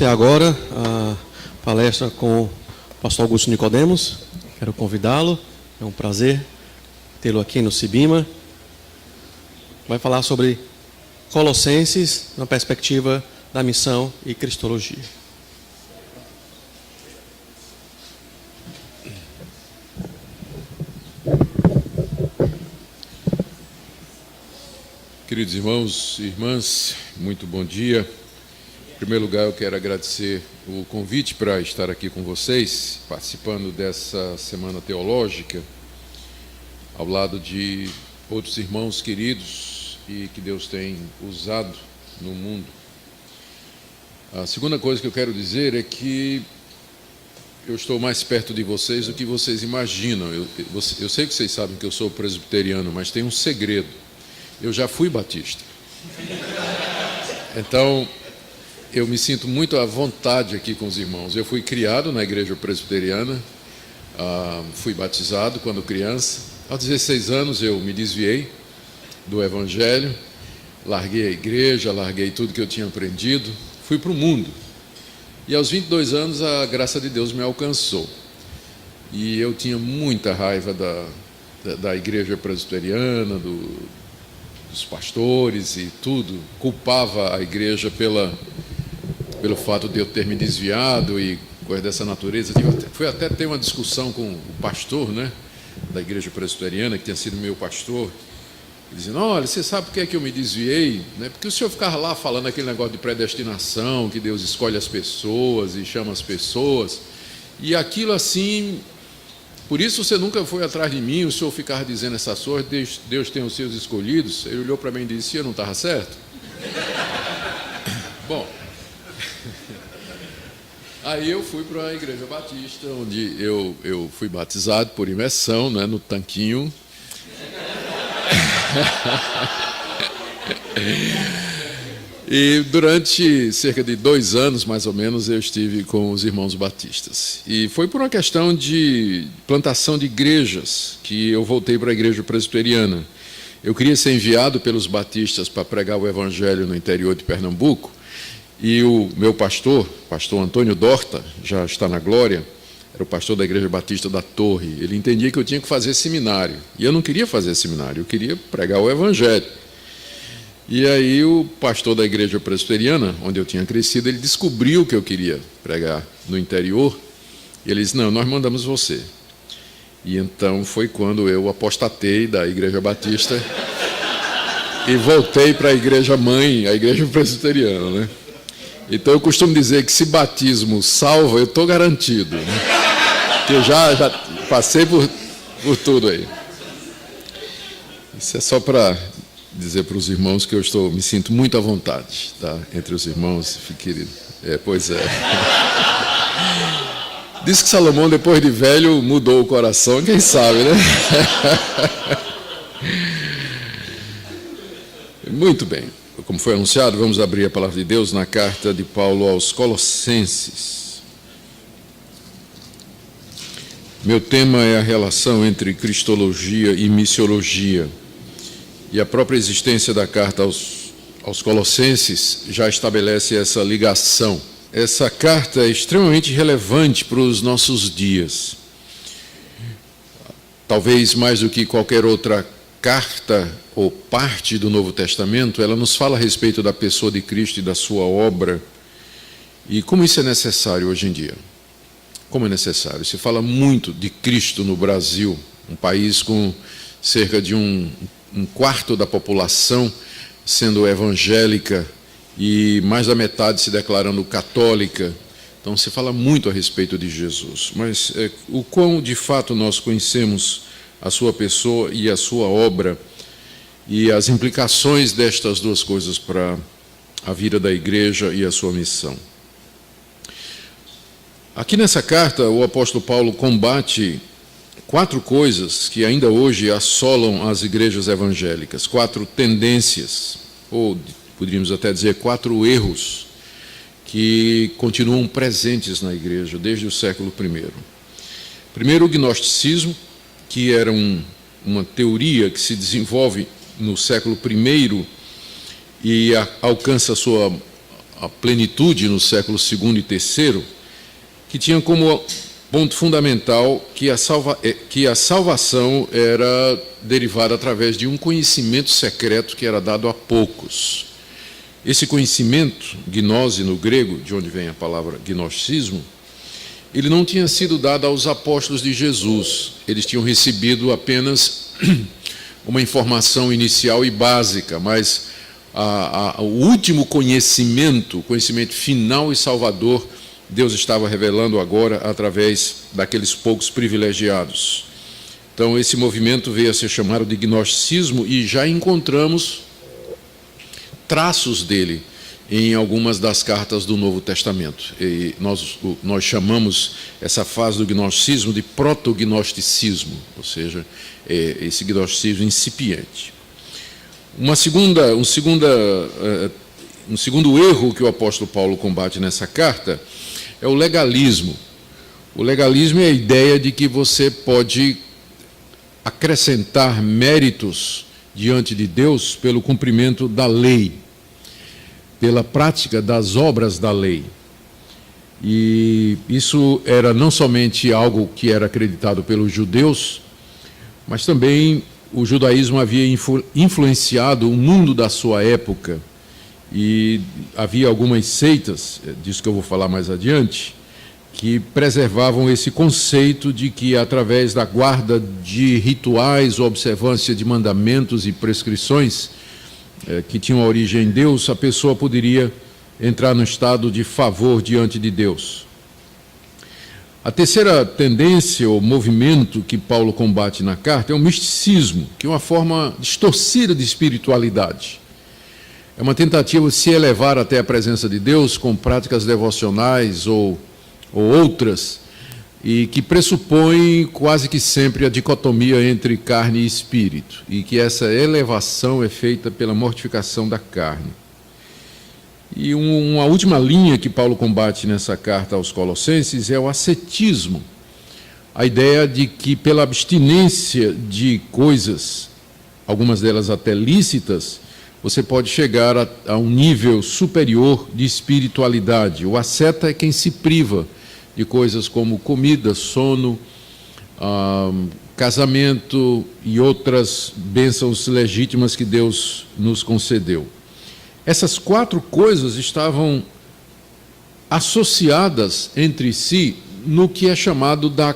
ter agora a palestra com o pastor Augusto Nicodemos. Quero convidá-lo, é um prazer tê-lo aqui no Cibima. Vai falar sobre Colossenses na perspectiva da missão e cristologia. Queridos irmãos e irmãs, muito bom dia. Em primeiro lugar, eu quero agradecer o convite para estar aqui com vocês, participando dessa semana teológica, ao lado de outros irmãos queridos e que Deus tem usado no mundo. A segunda coisa que eu quero dizer é que eu estou mais perto de vocês do que vocês imaginam. Eu sei que vocês sabem que eu sou presbiteriano, mas tem um segredo. Eu já fui batista. Então, eu me sinto muito à vontade aqui com os irmãos. Eu fui criado na igreja presbiteriana, fui batizado quando criança. Aos 16 anos eu me desviei do evangelho, larguei a igreja, larguei tudo que eu tinha aprendido, fui para o mundo. E aos 22 anos a graça de Deus me alcançou. E eu tinha muita raiva da igreja presbiteriana, dos pastores e tudo, culpava a igreja pelo fato de eu ter me desviado e coisa dessa natureza. Fui até ter uma discussão com o pastor, né, da igreja presbiteriana, que tinha sido meu pastor, dizendo: olha, você sabe por que é que eu me desviei? Porque o senhor ficava lá falando aquele negócio de predestinação, que Deus escolhe as pessoas e chama as pessoas, e aquilo assim... Por isso você nunca foi atrás de mim, o senhor ficava dizendo essas coisas, Deus tem os seus escolhidos. Ele olhou para mim e disse: eu não estava certo? Bom, aí eu fui para a Igreja Batista, onde eu fui batizado por imersão, né, no tanquinho. E durante cerca de 2 anos, mais ou menos, eu estive com os irmãos batistas. E foi por uma questão de plantação de igrejas que eu voltei para a igreja presbiteriana. Eu queria ser enviado pelos batistas para pregar o evangelho no interior de Pernambuco. E o meu pastor Antônio Dorta, já está na glória, era o pastor da igreja batista da Torre. Ele entendia que eu tinha que fazer seminário. E eu não queria fazer seminário, eu queria pregar o evangelho. E aí o pastor da igreja presbiteriana, onde eu tinha crescido, ele descobriu que eu queria pregar no interior, e ele disse: não, nós mandamos você. E então foi quando eu apostatei da igreja batista e voltei para a igreja mãe, a igreja presbiteriana, né? Então eu costumo dizer que se batismo salva, eu estou garantido, né? Que eu já passei por tudo aí. Isso é só para dizer para os irmãos que eu me sinto muito à vontade, tá? Entre os irmãos, querido. Pois é. Diz que Salomão, depois de velho, mudou o coração, quem sabe, né? Muito bem. Como foi anunciado, vamos abrir a palavra de Deus na carta de Paulo aos Colossenses. Meu tema é a relação entre cristologia e missiologia. E a própria existência da carta aos Colossenses já estabelece essa ligação. Essa carta é extremamente relevante para os nossos dias. Talvez mais do que qualquer outra carta ou parte do Novo Testamento, ela nos fala a respeito da pessoa de Cristo e da sua obra. E como isso é necessário hoje em dia? Como é necessário? Se fala muito de Cristo no Brasil, um país com cerca de um quarto da população sendo evangélica e mais da metade se declarando católica. Então se fala muito a respeito de Jesus. Mas o quão de fato nós conhecemos a sua pessoa e a sua obra e as implicações destas duas coisas para a vida da igreja e a sua missão. Aqui nessa carta o apóstolo Paulo combate 4 coisas que ainda hoje assolam as igrejas evangélicas, 4 tendências, ou poderíamos até dizer 4 erros, que continuam presentes na igreja desde o século I. Primeiro, o gnosticismo, que era uma teoria que se desenvolve no século I e alcança a plenitude no século II e III, que tinha como ponto fundamental que a salvação era derivada através de um conhecimento secreto que era dado a poucos. Esse conhecimento, gnose no grego, de onde vem a palavra gnosticismo, ele não tinha sido dado aos apóstolos de Jesus. Eles tinham recebido apenas uma informação inicial e básica, mas o último conhecimento final e salvador, Deus estava revelando agora através daqueles poucos privilegiados. Então, esse movimento veio a ser chamado de gnosticismo e já encontramos traços dele em algumas das cartas do Novo Testamento. E nós chamamos essa fase do gnosticismo de protognosticismo, ou seja, esse gnosticismo incipiente. Um segundo erro que o apóstolo Paulo combate nessa carta é o legalismo. O legalismo é a ideia de que você pode acrescentar méritos diante de Deus pelo cumprimento da lei, pela prática das obras da lei. E isso era não somente algo que era acreditado pelos judeus, mas também o judaísmo havia influenciado o mundo da sua época. E havia algumas seitas, disso que eu vou falar mais adiante, que preservavam esse conceito de que, através da guarda de rituais, observância de mandamentos e prescrições que tinham origem em Deus, a pessoa poderia entrar no estado de favor diante de Deus. A terceira tendência ou movimento que Paulo combate na carta é o misticismo, que é uma forma distorcida de espiritualidade. É uma tentativa de se elevar até a presença de Deus com práticas devocionais ou outras, e que pressupõe quase que sempre a dicotomia entre carne e espírito, e que essa elevação é feita pela mortificação da carne. E uma última linha que Paulo combate nessa carta aos Colossenses é o ascetismo, a ideia de que pela abstinência de coisas, algumas delas até lícitas, você pode chegar a um nível superior de espiritualidade. O asceta é quem se priva de coisas como comida, sono, casamento e outras bênçãos legítimas que Deus nos concedeu. Essas quatro coisas estavam associadas entre si no que é chamado da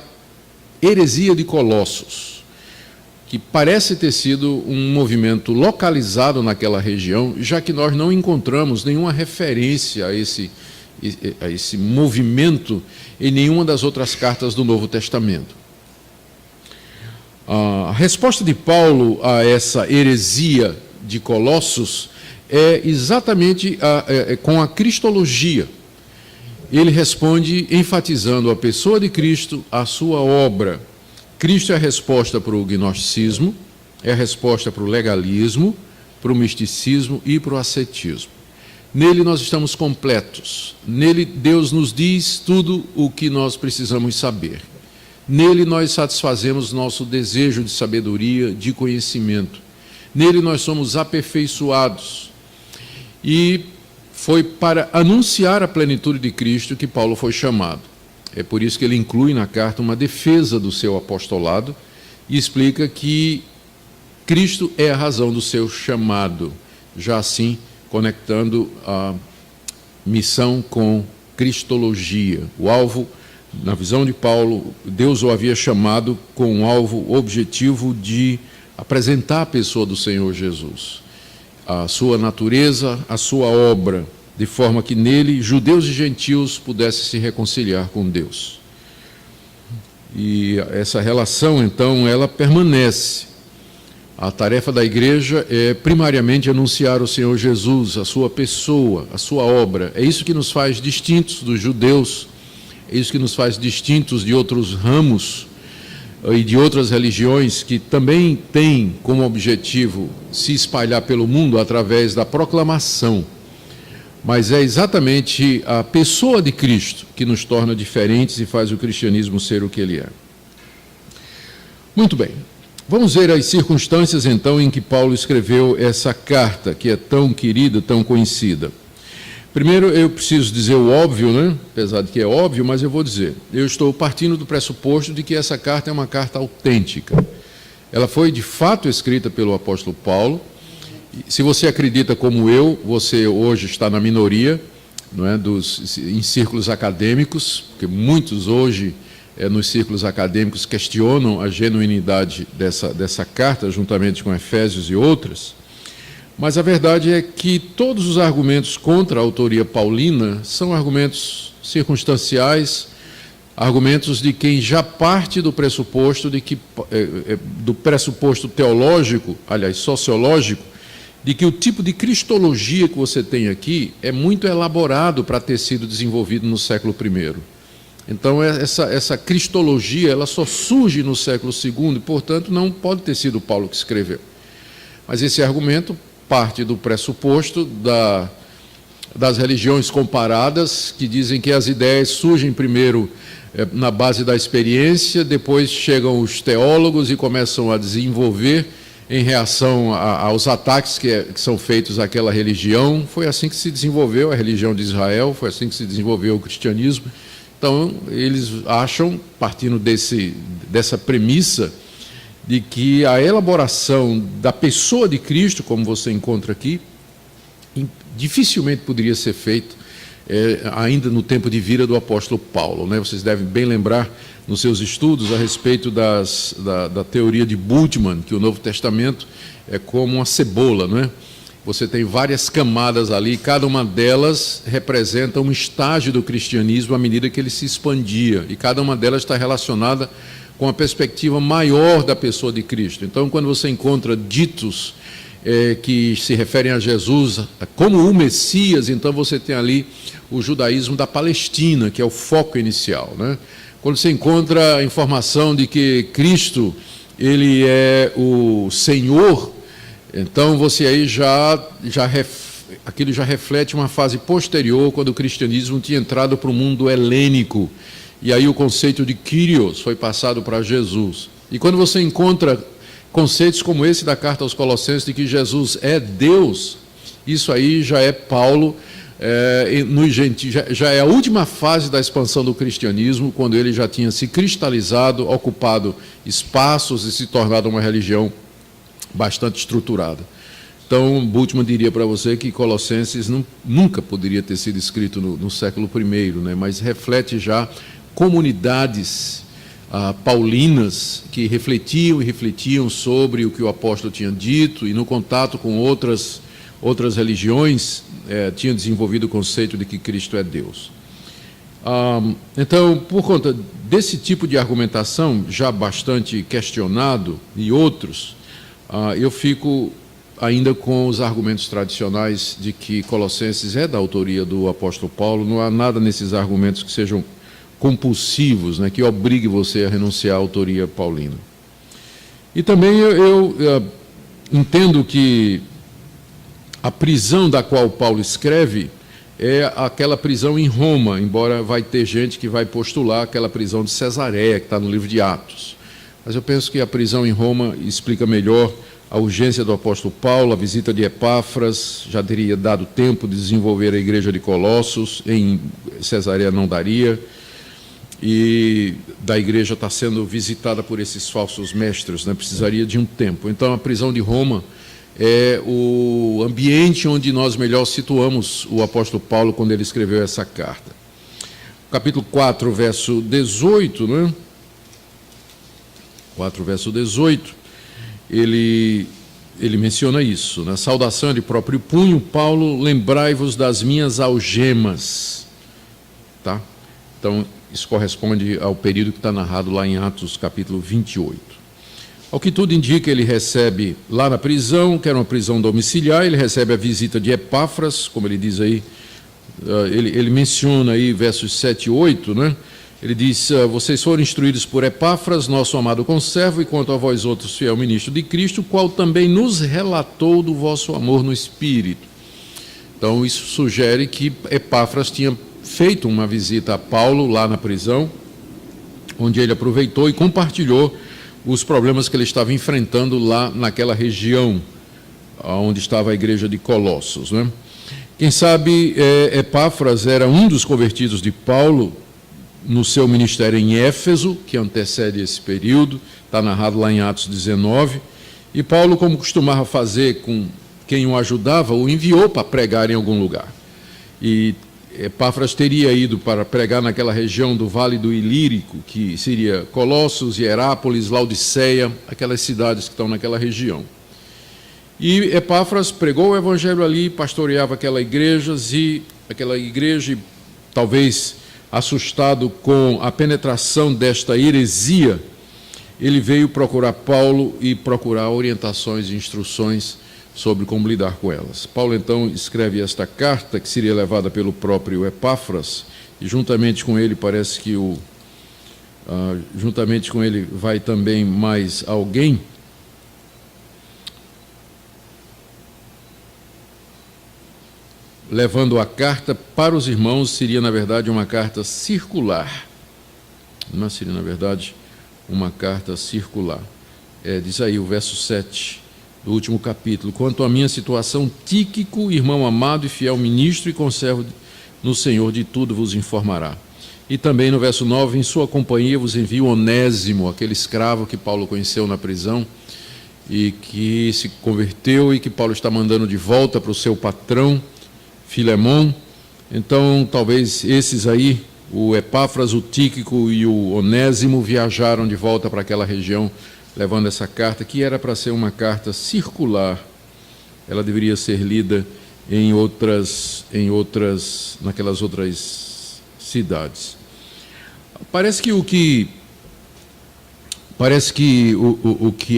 heresia de Colossos, que parece ter sido um movimento localizado naquela região, já que nós não encontramos nenhuma referência a esse movimento em nenhuma das outras cartas do Novo Testamento. A resposta de Paulo a essa heresia de Colossos é exatamente com a cristologia. Ele responde enfatizando a pessoa de Cristo, a sua obra. Cristo é a resposta para o gnosticismo, é a resposta para o legalismo, para o misticismo e para o ascetismo. Nele nós estamos completos. Nele Deus nos diz tudo o que nós precisamos saber. Nele nós satisfazemos nosso desejo de sabedoria, de conhecimento. Nele nós somos aperfeiçoados. E foi para anunciar a plenitude de Cristo que Paulo foi chamado. É por isso que ele inclui na carta uma defesa do seu apostolado e explica que Cristo é a razão do seu chamado, já assim conectando a missão com cristologia. O alvo, na visão de Paulo, Deus o havia chamado com um alvo objetivo de apresentar a pessoa do Senhor Jesus, a sua natureza, a sua obra, de forma que nele judeus e gentios pudessem se reconciliar com Deus. E essa relação, então, ela permanece. A tarefa da igreja é primariamente anunciar o Senhor Jesus, a sua pessoa, a sua obra. É isso que nos faz distintos dos judeus, é isso que nos faz distintos de outros ramos e de outras religiões que também têm como objetivo se espalhar pelo mundo através da proclamação. Mas é exatamente a pessoa de Cristo que nos torna diferentes e faz o cristianismo ser o que ele é. Muito bem. Vamos ver as circunstâncias, então, em que Paulo escreveu essa carta, que é tão querida, tão conhecida. Primeiro, eu preciso dizer o óbvio, né? Apesar de que é óbvio, mas eu vou dizer. Eu estou partindo do pressuposto de que essa carta é uma carta autêntica. Ela foi, de fato, escrita pelo apóstolo Paulo. Se você acredita como eu, você hoje está na minoria, não é, em círculos acadêmicos, porque muitos hoje, nos círculos acadêmicos, questionam a genuinidade dessa carta, juntamente com Efésios e outras. Mas a verdade é que todos os argumentos contra a autoria paulina são argumentos circunstanciais, argumentos de quem já parte do pressuposto do pressuposto teológico, aliás, sociológico, de que o tipo de cristologia que você tem aqui é muito elaborado para ter sido desenvolvido no século I. Então, essa cristologia ela só surge no século II, e, portanto, não pode ter sido Paulo que escreveu. Mas esse argumento parte do pressuposto das religiões comparadas, que dizem que as ideias surgem primeiro na base da experiência, depois chegam os teólogos e começam a desenvolver em reação aos ataques que são feitos àquela religião. Foi assim que se desenvolveu a religião de Israel, foi assim que se desenvolveu o cristianismo. Então, eles acham, partindo dessa premissa, de que a elaboração da pessoa de Cristo, como você encontra aqui, dificilmente poderia ser feito ainda no tempo de vida do apóstolo Paulo, né? Vocês devem bem lembrar nos seus estudos a respeito da teoria de Bultmann, que o Novo Testamento é como uma cebola, não é? Você tem várias camadas ali, cada uma delas representa um estágio do cristianismo à medida que ele se expandia, e cada uma delas está relacionada com a perspectiva maior da pessoa de Cristo. Então, quando você encontra ditos que se referem a Jesus como o Messias, então você tem ali o judaísmo da Palestina, que é o foco inicial, né? Quando você encontra a informação de que Cristo, ele é o Senhor, então você aí aquilo já reflete uma fase posterior, quando o cristianismo tinha entrado para o mundo helênico, e aí o conceito de Kyrios foi passado para Jesus. E quando você encontra conceitos como esse da carta aos Colossenses, de que Jesus é Deus, isso aí já é Paulo, já é a última fase da expansão do cristianismo, quando ele já tinha se cristalizado, ocupado espaços e se tornado uma religião bastante estruturada. Então, Bultmann diria para você que Colossenses nunca poderia ter sido escrito no século I, né? Mas reflete já comunidades paulinas que refletiam sobre o que o apóstolo tinha dito, e no contato com outras religiões tinha desenvolvido o conceito de que Cristo é Deus. Então, por conta desse tipo de argumentação já bastante questionado e outros, eu fico ainda com os argumentos tradicionais de que Colossenses é da autoria do apóstolo Paulo. Não há nada nesses argumentos que sejam compulsivos, né, que obrigue você a renunciar à autoria paulina. E também eu entendo que a prisão da qual Paulo escreve é aquela prisão em Roma, embora vai ter gente que vai postular aquela prisão de Cesareia, que está no livro de Atos. Mas eu penso que a prisão em Roma explica melhor a urgência do apóstolo Paulo, a visita de Epáfras, já teria dado tempo de desenvolver a igreja de Colossos, em Cesareia não daria, e da igreja está sendo visitada por esses falsos mestres, né? Precisaria de um tempo. Então, a prisão de Roma é o ambiente onde nós melhor situamos o apóstolo Paulo quando ele escreveu essa carta. Capítulo 4, verso 18, né? 4, verso 18, ele menciona isso, né? Saudação de próprio punho, Paulo, lembrai-vos das minhas algemas. Tá? Então, isso corresponde ao período que está narrado lá em Atos, capítulo 28. Ao que tudo indica, ele recebe lá na prisão, que era uma prisão domiciliar, ele recebe a visita de Epáfras, como ele diz aí, ele menciona aí versos 7 e 8, né? Ele diz, vocês foram instruídos por Epáfras, nosso amado conservo, e quanto a vós outros, fiel ministro de Cristo, qual também nos relatou do vosso amor no Espírito. Então, isso sugere que Epáfras tinha feito uma visita a Paulo lá na prisão, onde ele aproveitou e compartilhou os problemas que ele estava enfrentando lá naquela região onde estava a igreja de Colossos, né? Quem sabe Epáfras era um dos convertidos de Paulo no seu ministério em Éfeso, que antecede esse período, está narrado lá em Atos 19, e Paulo, como costumava fazer com quem o ajudava, o enviou para pregar em algum lugar. E Epáfras teria ido para pregar naquela região do Vale do Ilírico, que seria Colossos, Hierápolis, Laodiceia, aquelas cidades que estão naquela região. E Epáfras pregou o evangelho ali, pastoreava aquela igreja, e talvez assustado com a penetração desta heresia, ele veio procurar Paulo e procurar orientações e instruções sobre como lidar com elas. Paulo, então, escreve esta carta, que seria levada pelo próprio Epáfras, e juntamente com ele, parece que juntamente com ele vai também mais alguém. Levando a carta para os irmãos, seria, na verdade, uma carta circular. Não seria, na verdade, uma carta circular. Diz aí o verso 7 do último capítulo: quanto à minha situação, Tíquico, irmão amado e fiel ministro e conservo no Senhor, de tudo vos informará. E também no verso 9, em sua companhia vos envio Onésimo, aquele escravo que Paulo conheceu na prisão e que se converteu e que Paulo está mandando de volta para o seu patrão, Filemon. Então, talvez esses aí, o Epáfras, o Tíquico e o Onésimo, viajaram de volta para aquela região, levando essa carta, que era para ser uma carta circular. Ela deveria ser lida naquelas outras cidades. Parece que o que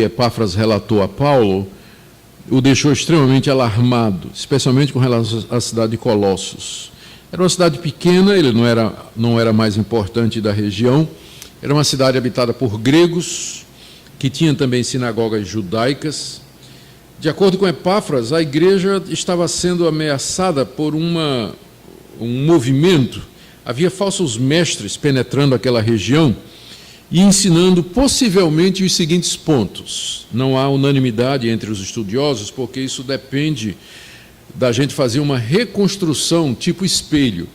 Epáfras relatou a Paulo o deixou extremamente alarmado, especialmente com relação à cidade de Colossos. Era uma cidade pequena, ele não era mais importante da região, era uma cidade habitada por gregos, que tinha também sinagogas judaicas. De acordo com Epáfras, a igreja estava sendo ameaçada por um movimento. Havia falsos mestres penetrando aquela região e ensinando possivelmente os seguintes pontos. Não há unanimidade entre os estudiosos, porque isso depende da gente fazer uma reconstrução tipo espelho.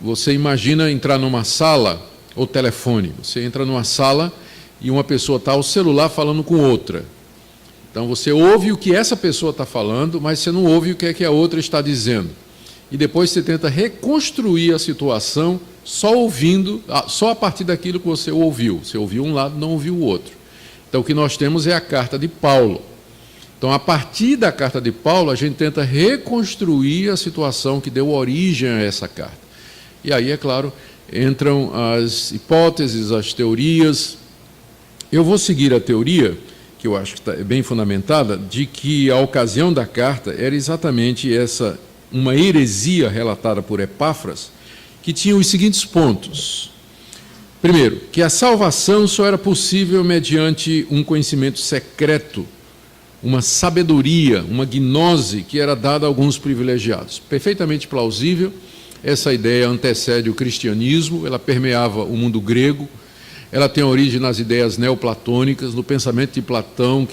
Você imagina entrar numa sala, ou telefone, você entra numa sala e uma pessoa está ao celular falando com outra. Então você ouve o que essa pessoa está falando, mas você não ouve o que é que a outra está dizendo. E depois você tenta reconstruir a situação só a partir daquilo que você ouviu. Você ouviu um lado, não ouviu o outro. Então o que nós temos é a carta de Paulo. Então, a partir da carta de Paulo, a gente tenta reconstruir a situação que deu origem a essa carta. E aí, é claro, entram as hipóteses, as teorias. Eu vou seguir a teoria, que eu acho que está bem fundamentada, de que a ocasião da carta era exatamente uma heresia relatada por Epáfras, que tinha os seguintes pontos. Primeiro, que a salvação só era possível mediante um conhecimento secreto, uma sabedoria, uma gnose que era dada a alguns privilegiados. Perfeitamente plausível, essa ideia antecede o cristianismo, ela permeava o mundo grego, ela tem origem nas ideias neoplatônicas, no pensamento de Platão,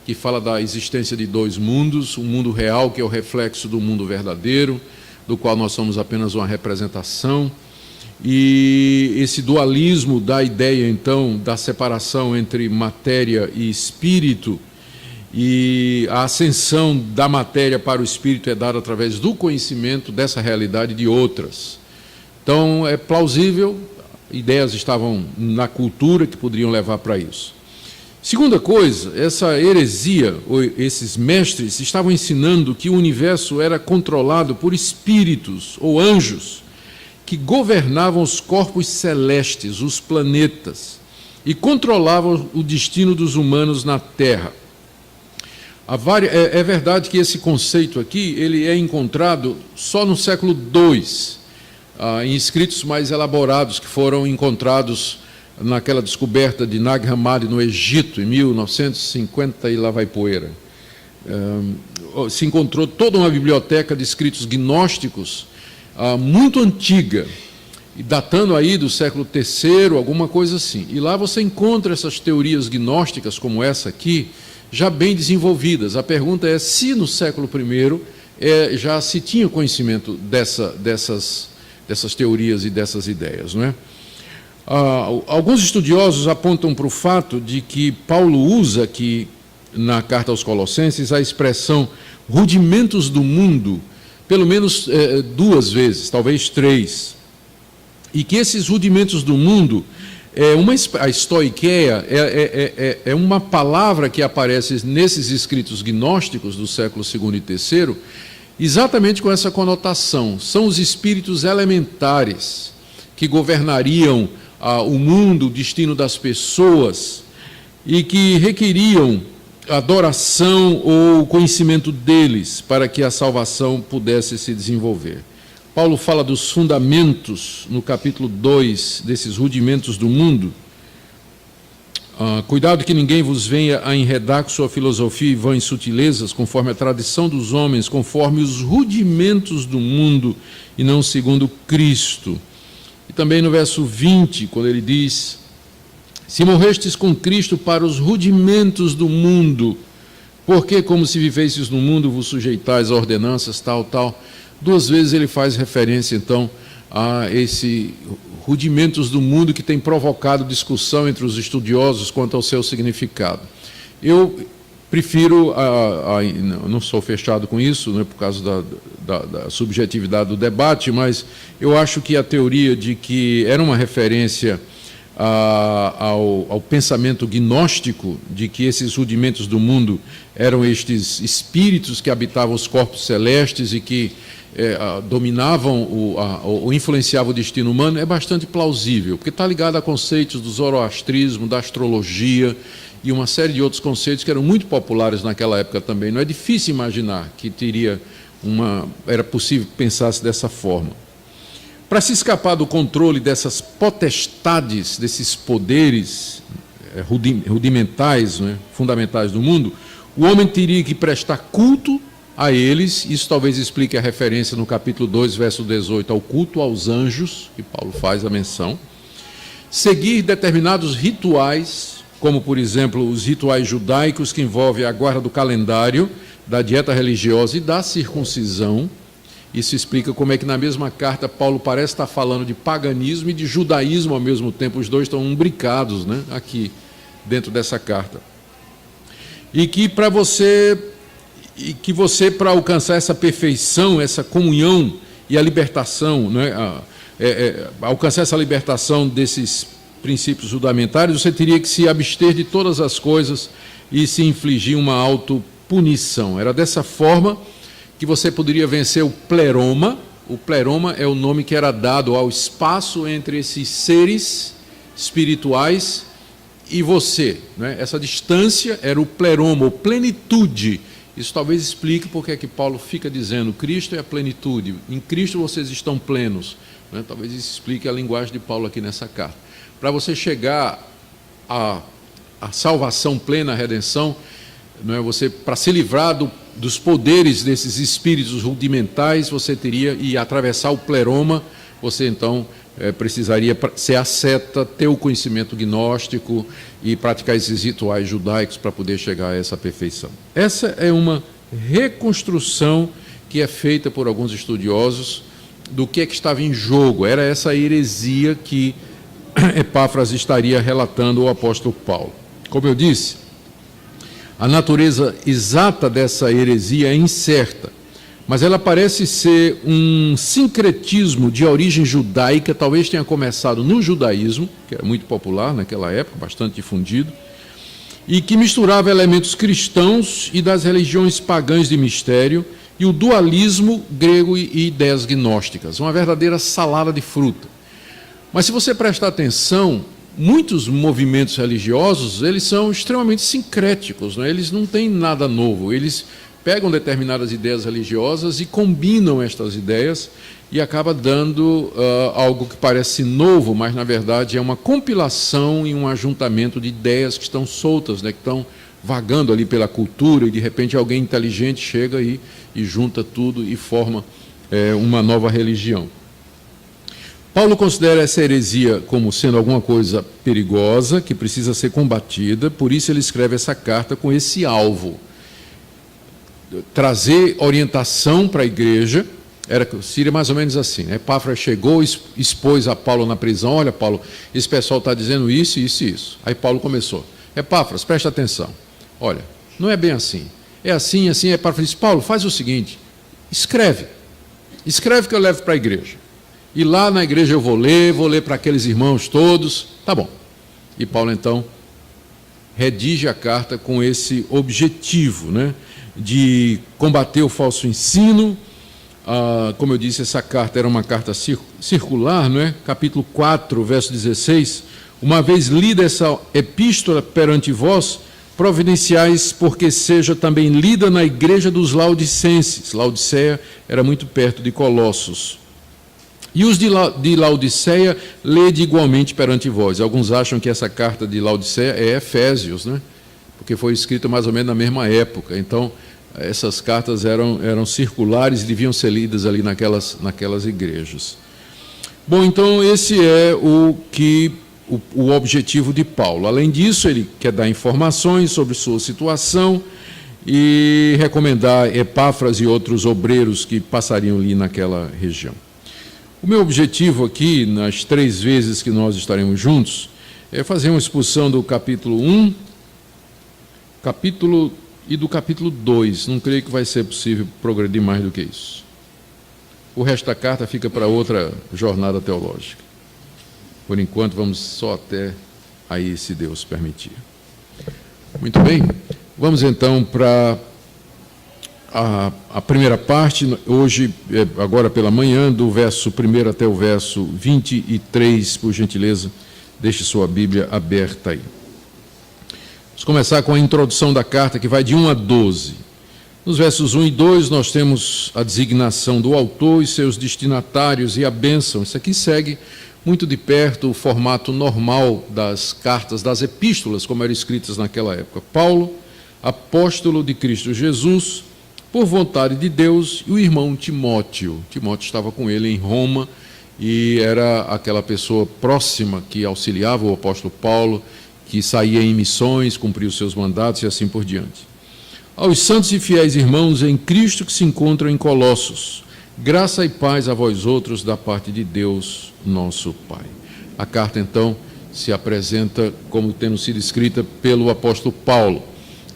que fala da existência de dois mundos, um mundo real, que é o reflexo do mundo verdadeiro, do qual nós somos apenas uma representação, e esse dualismo da ideia, então, da separação entre matéria e espírito, e a ascensão da matéria para o espírito é dada através do conhecimento dessa realidade e de outras. Então, é plausível, ideias estavam na cultura que poderiam levar para isso. Segunda coisa, essa heresia, ou esses mestres, estavam ensinando que o universo era controlado por espíritos ou anjos que governavam os corpos celestes, os planetas, e controlavam o destino dos humanos na Terra. É verdade que esse conceito aqui ele é encontrado só no século II, em escritos mais elaborados que foram encontrados naquela descoberta de Nag Hammadi no Egito, em 1950, e lá vai poeira. Se encontrou toda uma biblioteca de escritos gnósticos muito antiga, e datando aí do século III, alguma coisa assim. E lá você encontra essas teorias gnósticas, como essa aqui, já bem desenvolvidas. A pergunta é se no século I já se tinha conhecimento dessas teorias e dessas ideias, não é? Alguns estudiosos apontam para o fato de que Paulo usa aqui na carta aos Colossenses a expressão rudimentos do mundo, pelo menos 2 vezes, talvez 3, e que esses rudimentos do mundo, a estoiqueia é uma palavra que aparece nesses escritos gnósticos do século II e III, exatamente com essa conotação. São os espíritos elementares que governariam o mundo, o destino das pessoas, e que requeriam adoração ou conhecimento deles para que a salvação pudesse se desenvolver. Paulo fala dos fundamentos no capítulo 2, desses rudimentos do mundo. Cuidado que ninguém vos venha a enredar com sua filosofia e vãs sutilezas, conforme a tradição dos homens, conforme os rudimentos do mundo e não segundo Cristo. E também no verso 20, quando ele diz: se morrestes com Cristo para os rudimentos do mundo, porque como se vivesseis no mundo vos sujeitais a ordenanças, tal. 2 vezes ele faz referência, então, a esse rudimentos do mundo que tem provocado discussão entre os estudiosos quanto ao seu significado. Eu prefiro, não sou fechado com isso, né, por causa da subjetividade do debate, mas eu acho que a teoria de que era uma referência ao pensamento gnóstico, de que esses rudimentos do mundo eram estes espíritos que habitavam os corpos celestes e que dominavam ou influenciavam o destino humano, é bastante plausível, porque está ligado a conceitos do zoroastrismo, da astrologia e uma série de outros conceitos que eram muito populares naquela época também. Não é difícil imaginar que era possível que pensasse dessa forma. Para se escapar do controle dessas potestades, desses poderes rudimentais, né, fundamentais do mundo, o homem teria que prestar culto a eles. Isso talvez explique a referência no capítulo 2, verso 18, ao culto aos anjos, que Paulo faz a menção. Seguir determinados rituais, como, por exemplo, os rituais judaicos que envolvem a guarda do calendário, da dieta religiosa e da circuncisão. Isso explica como é que na mesma carta Paulo parece estar falando de paganismo e de judaísmo ao mesmo tempo. Os dois estão imbricados, né, aqui dentro dessa carta. E que você, para alcançar essa perfeição, essa comunhão e a libertação, né, alcançar essa libertação desses princípios rudimentares, você teria que se abster de todas as coisas e se infligir uma autopunição. Era dessa forma que você poderia vencer o pleroma. O pleroma é o nome que era dado ao espaço entre esses seres espirituais e você, né? Essa distância era o pleroma, ou plenitude. Isso talvez explique porque é que Paulo fica dizendo: Cristo é a plenitude, em Cristo vocês estão plenos, né? Talvez isso explique a linguagem de Paulo aqui nessa carta. Para você chegar à salvação plena, à redenção, não é? Você, para se livrar dos poderes desses espíritos rudimentais, você teria e atravessar o pleroma, você então precisaria ser asceta, ter o conhecimento gnóstico e praticar esses rituais judaicos para poder chegar a essa perfeição. Essa é uma reconstrução que é feita por alguns estudiosos do que é que estava em jogo. Era essa heresia que Epáfras estaria relatando ao apóstolo Paulo. Como eu disse, a natureza exata dessa heresia é incerta, mas ela parece ser um sincretismo de origem judaica, talvez tenha começado no judaísmo, que era muito popular naquela época, bastante difundido, e que misturava elementos cristãos e das religiões pagãs de mistério, e o dualismo grego e ideias gnósticas, uma verdadeira salada de fruta. Mas se você prestar atenção, muitos movimentos religiosos, eles são extremamente sincréticos, né? Eles não têm nada novo, eles pegam determinadas ideias religiosas e combinam estas ideias e acaba dando algo que parece novo, mas na verdade é uma compilação e um ajuntamento de ideias que estão soltas, né? Que estão vagando ali pela cultura, e de repente alguém inteligente chega e junta tudo e forma uma nova religião. Paulo considera essa heresia como sendo alguma coisa perigosa, que precisa ser combatida, por isso ele escreve essa carta com esse alvo. trazer orientação para a igreja. Seria mais ou menos assim, né? Epáfras chegou, expôs a Paulo na prisão: olha, Paulo, esse pessoal está dizendo isso, isso e isso. Aí Paulo começou: Epáfras, presta atenção, olha, não é bem assim, é assim, assim. Epáfras disse: Paulo, faz o seguinte, escreve que eu levo para a igreja, e lá na igreja eu vou ler para aqueles irmãos todos, tá bom. E Paulo então redige a carta com esse objetivo, né, de combater o falso ensino. Como eu disse, essa carta era uma carta circular, não é? Capítulo 4, verso 16: uma vez lida essa epístola perante vós, providenciais porque seja também lida na igreja dos Laodicenses. Laodiceia era muito perto de Colossos. E os de Laodiceia, lede igualmente perante vós. Alguns acham que essa carta de Laodiceia é Efésios, né? Porque foi escrita mais ou menos na mesma época. Então, essas cartas eram circulares e deviam ser lidas ali naquelas igrejas. Bom, então esse é o objetivo de Paulo. Além disso, ele quer dar informações sobre sua situação e recomendar Epáfras e outros obreiros que passariam ali naquela região. O meu objetivo aqui, nas 3 vezes que nós estaremos juntos, é fazer uma exposição do capítulo 1, e do capítulo 2. Não creio que vai ser possível progredir mais do que isso. O resto da carta fica para outra jornada teológica. Por enquanto, vamos só até aí, se Deus permitir. Muito bem, vamos então para a primeira parte, hoje, agora pela manhã, do verso 1 até o verso 23, por gentileza, deixe sua Bíblia aberta aí. Vamos começar com a introdução da carta, que vai de 1 a 12. Nos versos 1 e 2, nós temos a designação do autor e seus destinatários e a bênção. Isso aqui segue muito de perto o formato normal das cartas, das epístolas, como eram escritas naquela época. Paulo, apóstolo de Cristo Jesus, por vontade de Deus, e o irmão Timóteo. Timóteo estava com ele em Roma e era aquela pessoa próxima que auxiliava o apóstolo Paulo, que saía em missões, cumpria os seus mandatos e assim por diante. Aos santos e fiéis irmãos em Cristo que se encontram em Colossos, graça e paz a vós outros da parte de Deus, nosso Pai. A carta, então, se apresenta como tendo sido escrita pelo apóstolo Paulo.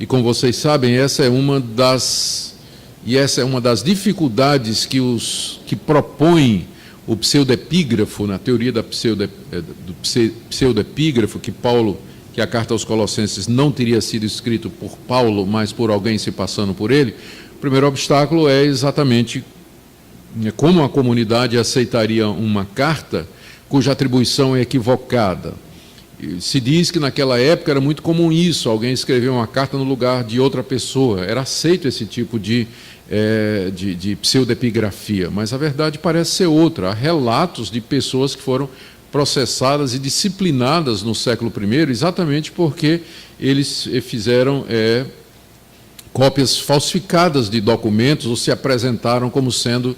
E como vocês sabem, essa é uma das dificuldades que propõem o pseudepígrafo, na teoria do pseudepígrafo, que a carta aos Colossenses não teria sido escrita por Paulo, mas por alguém se passando por ele. O primeiro obstáculo é exatamente como a comunidade aceitaria uma carta cuja atribuição é equivocada. Se diz que naquela época era muito comum isso, alguém escrever uma carta no lugar de outra pessoa, era aceito esse tipo de pseudepigrafia, mas a verdade parece ser outra. Há relatos de pessoas que foram processadas e disciplinadas no século I, exatamente porque eles fizeram cópias falsificadas de documentos ou se apresentaram como sendo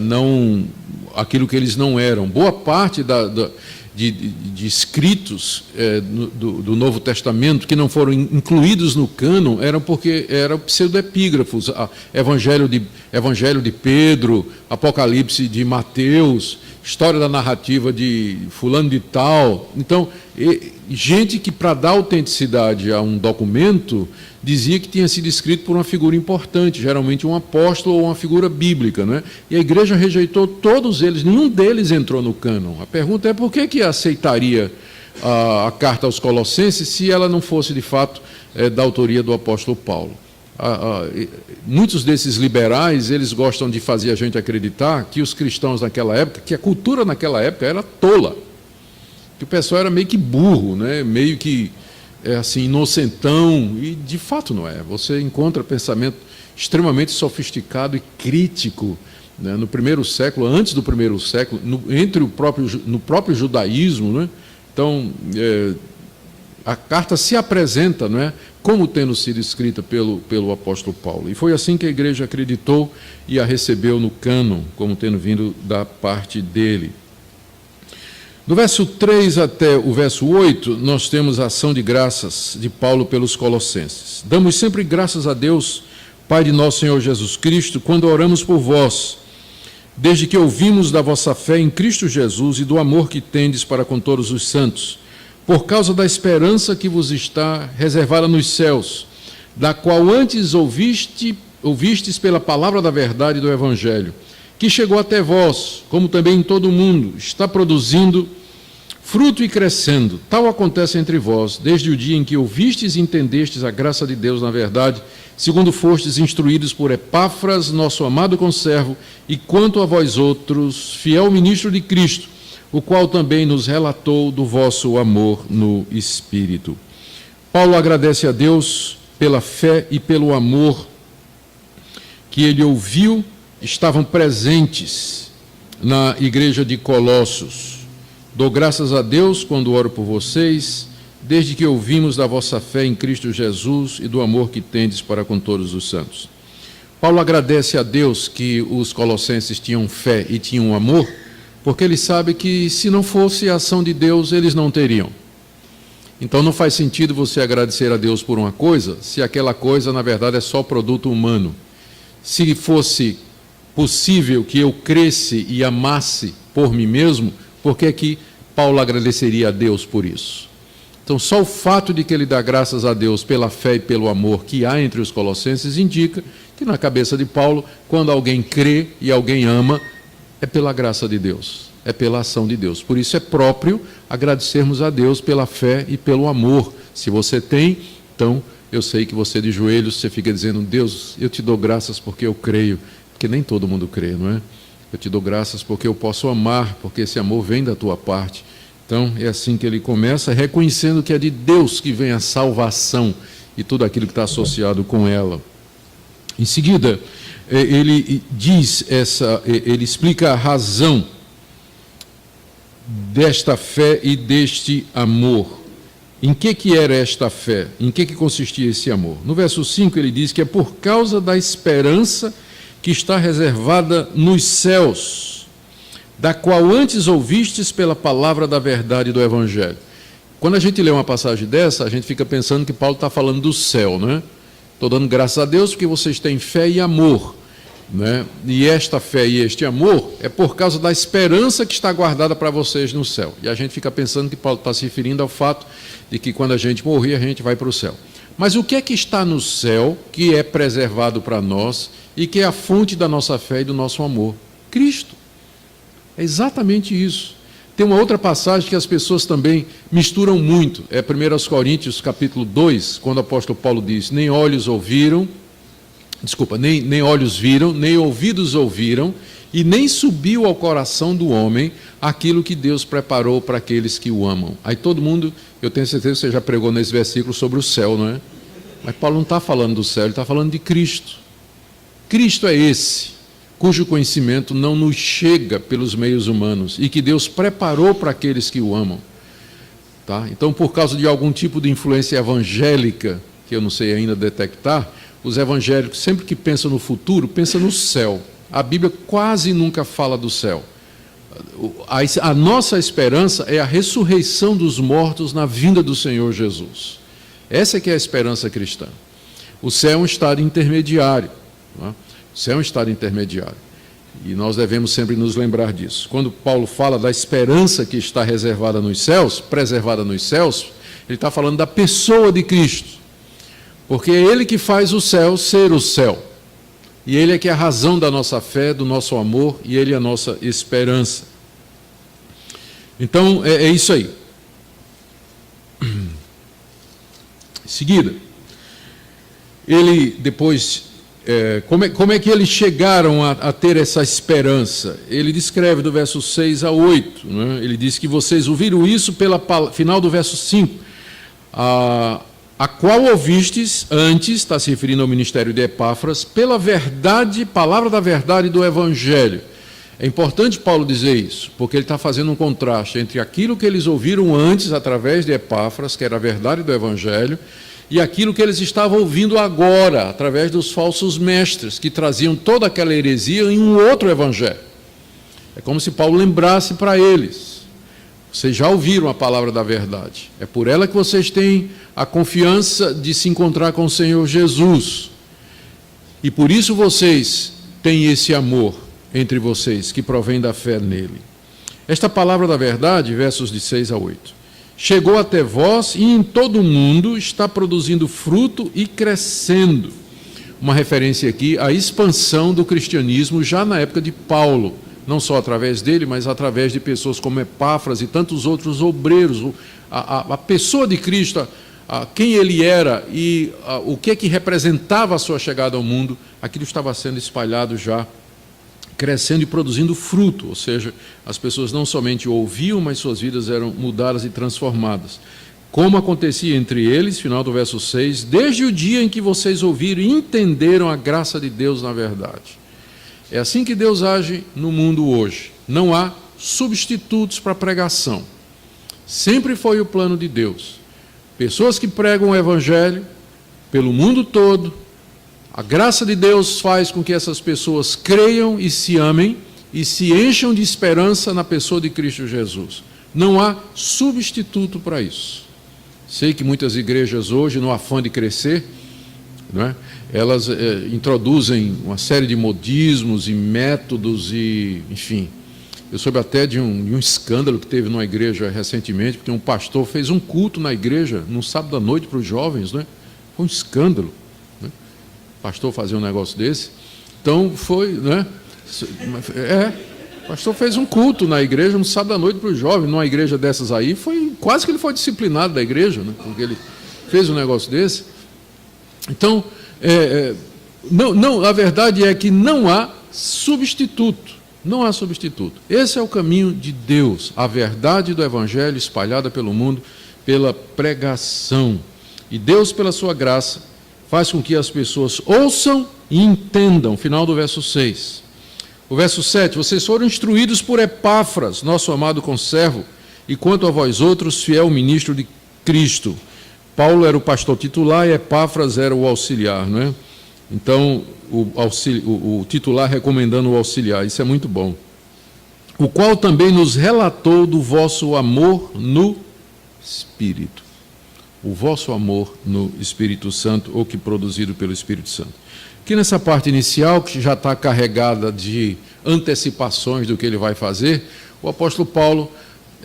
não aquilo que eles não eram. Boa parte de escritos do Novo Testamento que não foram incluídos no cânon eram porque eram pseudepígrafos. Evangelho de Pedro, Apocalipse de Mateus, história da narrativa de fulano de tal. Então, gente que, para dar autenticidade a um documento, dizia que tinha sido escrito por uma figura importante, geralmente um apóstolo ou uma figura bíblica, né? E a igreja rejeitou todos eles, nenhum deles entrou no cânon. A pergunta é por que aceitaria a carta aos Colossenses se ela não fosse, de fato, da autoria do apóstolo Paulo. Muitos desses liberais, eles gostam de fazer a gente acreditar que os cristãos naquela época, que a cultura naquela época era tola, que o pessoal era meio que burro, né? Meio que assim, inocentão, e de fato não é. Você encontra pensamento extremamente sofisticado e crítico, né, no primeiro século, antes do primeiro século, no próprio judaísmo, né? Então, a carta se apresenta, não é, como tendo sido escrita pelo apóstolo Paulo. E foi assim que a igreja acreditou e a recebeu no cânon, como tendo vindo da parte dele. Do verso 3 até o verso 8, nós temos a ação de graças de Paulo pelos Colossenses. Damos sempre graças a Deus Pai de nosso Senhor Jesus Cristo, quando oramos por vós, desde que ouvimos da vossa fé em Cristo Jesus e do amor que tendes para com todos os santos, por causa da esperança que vos está reservada nos céus, da qual antes ouvistes pela palavra da verdade do Evangelho, que chegou até vós, como também em todo o mundo, está produzindo fruto e crescendo. Tal acontece entre vós, desde o dia em que ouvistes e entendestes a graça de Deus na verdade, segundo fostes instruídos por Epáfras, nosso amado conservo, e quanto a vós outros, fiel ministro de Cristo, o qual também nos relatou do vosso amor no Espírito. Paulo agradece a Deus pela fé e pelo amor que ele ouviu, estavam presentes na igreja de Colossos. Dou graças a Deus quando oro por vocês, desde que ouvimos da vossa fé em Cristo Jesus e do amor que tendes para com todos os santos. Paulo agradece a Deus que os colossenses tinham fé e tinham amor, porque ele sabe que se não fosse a ação de Deus, eles não teriam. Então não faz sentido você agradecer a Deus por uma coisa, se aquela coisa na verdade é só produto humano. Se fosse possível que eu cresce e amasse por mim mesmo, por que que Paulo agradeceria a Deus por isso? Então, só o fato de que ele dá graças a Deus pela fé e pelo amor que há entre os colossenses indica que na cabeça de Paulo, quando alguém crê e alguém ama, é pela graça de Deus, é pela ação de Deus. Por isso é próprio agradecermos a Deus pela fé e pelo amor. Se você tem, então eu sei que você de joelhos, você fica dizendo, Deus, eu te dou graças porque eu creio, porque nem todo mundo crê, não é? Eu te dou graças porque eu posso amar, porque esse amor vem da tua parte. Então, é assim que ele começa, reconhecendo que é de Deus que vem a salvação e tudo aquilo que está associado com ela. Em seguida, ele ele explica a razão desta fé e deste amor. Em que era esta fé? Em que consistia esse amor? No verso 5 ele diz que é por causa da esperança que está reservada nos céus, da qual antes ouvistes pela palavra da verdade do Evangelho. Quando a gente lê uma passagem dessa, a gente fica pensando que Paulo está falando do céu, não é? Estou dando graças a Deus porque vocês têm fé e amor, né? E esta fé e este amor é por causa da esperança que está guardada para vocês no céu. E a gente fica pensando que Paulo está se referindo ao fato de que quando a gente morrer, a gente vai para o céu. Mas o que é que está no céu, que é preservado para nós e que é a fonte da nossa fé e do nosso amor? Cristo. É exatamente isso. Tem uma outra passagem que as pessoas também misturam muito. É 1 Coríntios, capítulo 2, quando o apóstolo Paulo diz, nem olhos viram, nem ouvidos ouviram, e nem subiu ao coração do homem aquilo que Deus preparou para aqueles que o amam. Aí todo mundo, eu tenho certeza que você já pregou nesse versículo sobre o céu, não é? Mas Paulo não está falando do céu, ele está falando de Cristo. Cristo é esse, cujo conhecimento não nos chega pelos meios humanos e que Deus preparou para aqueles que o amam. Tá? Então, por causa de algum tipo de influência evangélica, que eu não sei ainda detectar, os evangélicos, sempre que pensam no futuro, pensam no céu. A Bíblia quase nunca fala do céu. A nossa esperança é a ressurreição dos mortos na vinda do Senhor Jesus. Essa é que é a esperança cristã. O céu é um estado intermediário. Não é? O céu é um estado intermediário. E nós devemos sempre nos lembrar disso. Quando Paulo fala da esperança que está reservada nos céus, preservada nos céus, ele está falando da pessoa de Cristo. Porque é Ele que faz o céu ser o céu. E Ele é que é a razão da nossa fé, do nosso amor, e Ele é a nossa esperança. Então, é isso aí. Em seguida, ele depois... Como é que eles chegaram a ter essa esperança? Ele descreve do verso 6 a 8. Né? Ele diz que vocês ouviram isso final do verso 5. A qual ouvistes antes, está se referindo ao ministério de Epáfras, pela verdade, palavra da verdade do Evangelho. É importante Paulo dizer isso, porque ele está fazendo um contraste entre aquilo que eles ouviram antes, através de Epáfras, que era a verdade do Evangelho, e aquilo que eles estavam ouvindo agora, através dos falsos mestres, que traziam toda aquela heresia em um outro evangelho. É como se Paulo lembrasse para eles, vocês já ouviram a palavra da verdade, é por ela que vocês têm a confiança de se encontrar com o Senhor Jesus. E por isso vocês têm esse amor entre vocês, que provém da fé nele. Esta palavra da verdade, versos de 6 a 8, chegou até vós e em todo o mundo está produzindo fruto e crescendo. Uma referência aqui à expansão do cristianismo já na época de Paulo, não só através dele, mas através de pessoas como Epáfras e tantos outros obreiros. A pessoa de Cristo, quem ele era e o que representava a sua chegada ao mundo, aquilo estava sendo espalhado já, crescendo e produzindo fruto, ou seja, as pessoas não somente ouviam, mas suas vidas eram mudadas e transformadas. Como acontecia entre eles, final do verso 6, desde o dia em que vocês ouviram e entenderam a graça de Deus na verdade. É assim que Deus age no mundo hoje. Não há substitutos para a pregação. Sempre foi o plano de Deus. Pessoas que pregam o Evangelho pelo mundo todo. A graça de Deus faz com que essas pessoas creiam e se amem e se encham de esperança na pessoa de Cristo Jesus. Não há substituto para isso. Sei que muitas igrejas hoje, no afã de crescer, não é? Elas introduzem uma série de modismos e métodos e, enfim. Eu soube até de um escândalo que teve numa igreja recentemente, porque um pastor fez um culto na igreja, no sábado à noite para os jovens, né? Foi um escândalo. Pastor fazer um negócio desse. Então foi, né? O pastor fez um culto na igreja no sábado à noite para os jovens, numa igreja dessas aí, quase que ele foi disciplinado da igreja, né? Porque ele fez um negócio desse. Então, a verdade é que não há substituto. Não há substituto. Esse é o caminho de Deus, a verdade do Evangelho espalhada pelo mundo pela pregação. E Deus, pela sua graça, faz com que as pessoas ouçam e entendam. Final do verso 6. O verso 7, vocês foram instruídos por Epáfras, nosso amado conservo, e quanto a vós outros, fiel ministro de Cristo. Paulo era o pastor titular e Epáfras era o auxiliar, não é? Então, o titular recomendando o auxiliar, isso é muito bom. O qual também nos relatou do vosso amor no Espírito. O vosso amor no Espírito Santo, ou que produzido pelo Espírito Santo. Aqui nessa parte inicial, que já está carregada de antecipações do que ele vai fazer, o apóstolo Paulo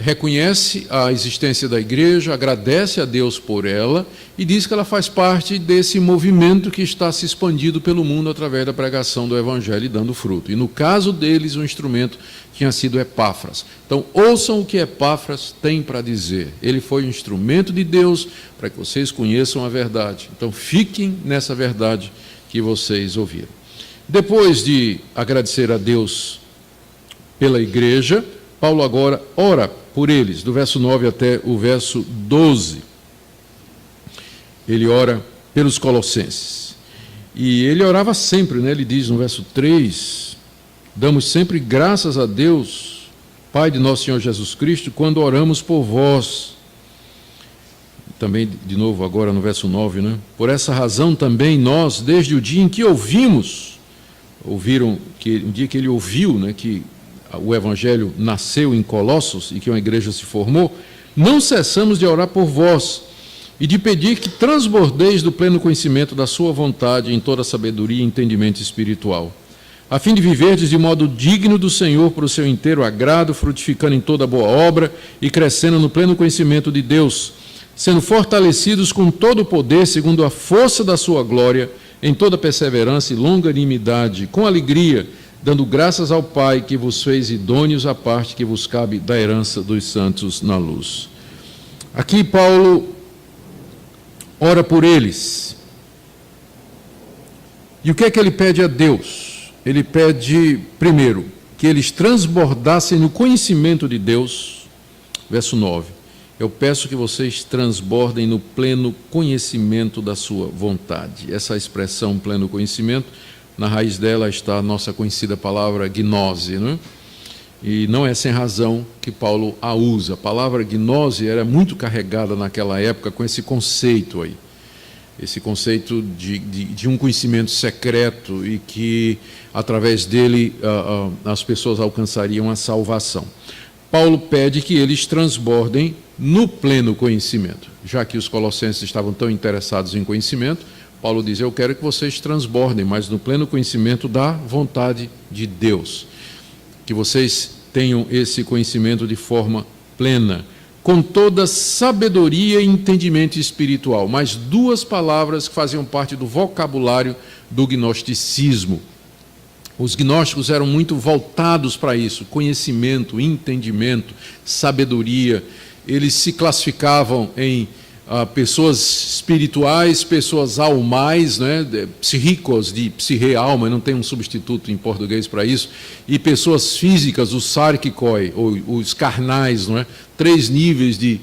reconhece a existência da igreja, agradece a Deus por ela e diz que ela faz parte desse movimento que está se expandindo pelo mundo através da pregação do Evangelho e dando fruto. E no caso deles, o instrumento tinha sido Epáfras. Então, ouçam o que Epáfras tem para dizer. Ele foi um instrumento de Deus para que vocês conheçam a verdade. Então, fiquem nessa verdade que vocês ouviram. Depois de agradecer a Deus pela igreja, Paulo agora ora por eles, do verso 9 até o verso 12. Ele ora pelos colossenses. E ele orava sempre, né? Ele diz no verso 3, damos sempre graças a Deus, Pai de nosso Senhor Jesus Cristo, quando oramos por vós. Também, de novo, agora no verso 9, né? Por essa razão também nós, desde o dia em que ouviram, que um dia que ele ouviu, né, que o Evangelho nasceu em Colossos e que uma igreja se formou, não cessamos de orar por vós e de pedir que transbordeis do pleno conhecimento da sua vontade em toda sabedoria e entendimento espiritual, a fim de viverdes de modo digno do Senhor para o seu inteiro agrado, frutificando em toda boa obra e crescendo no pleno conhecimento de Deus, sendo fortalecidos com todo o poder, segundo a força da sua glória, em toda perseverança e longanimidade, com alegria, dando graças ao Pai que vos fez idôneos à parte que vos cabe da herança dos santos na luz. Aqui Paulo ora por eles. E o que é que ele pede a Deus? Ele pede, primeiro, que eles transbordassem no conhecimento de Deus. Verso 9. Eu peço que vocês transbordem no pleno conhecimento da sua vontade. Essa expressão, pleno conhecimento, na raiz dela está a nossa conhecida palavra gnose, né? E não é sem razão que Paulo a usa. A palavra gnose era muito carregada naquela época com esse conceito aí. Esse conceito de um conhecimento secreto e que, através dele, as pessoas alcançariam a salvação. Paulo pede que eles transbordem no pleno conhecimento. Já que os colossenses estavam tão interessados em conhecimento, Paulo diz: eu quero que vocês transbordem, mas no pleno conhecimento da vontade de Deus. Que vocês tenham esse conhecimento de forma plena, com toda sabedoria e entendimento espiritual. Mais duas palavras que faziam parte do vocabulário do gnosticismo. Os gnósticos eram muito voltados para isso: conhecimento, entendimento, sabedoria. Eles se classificavam em pessoas espirituais, pessoas almais, né, psíquicos, de psirre, alma, não tem um substituto em português para isso, e pessoas físicas, os sarkikoi, ou os carnais, não é? 3 níveis de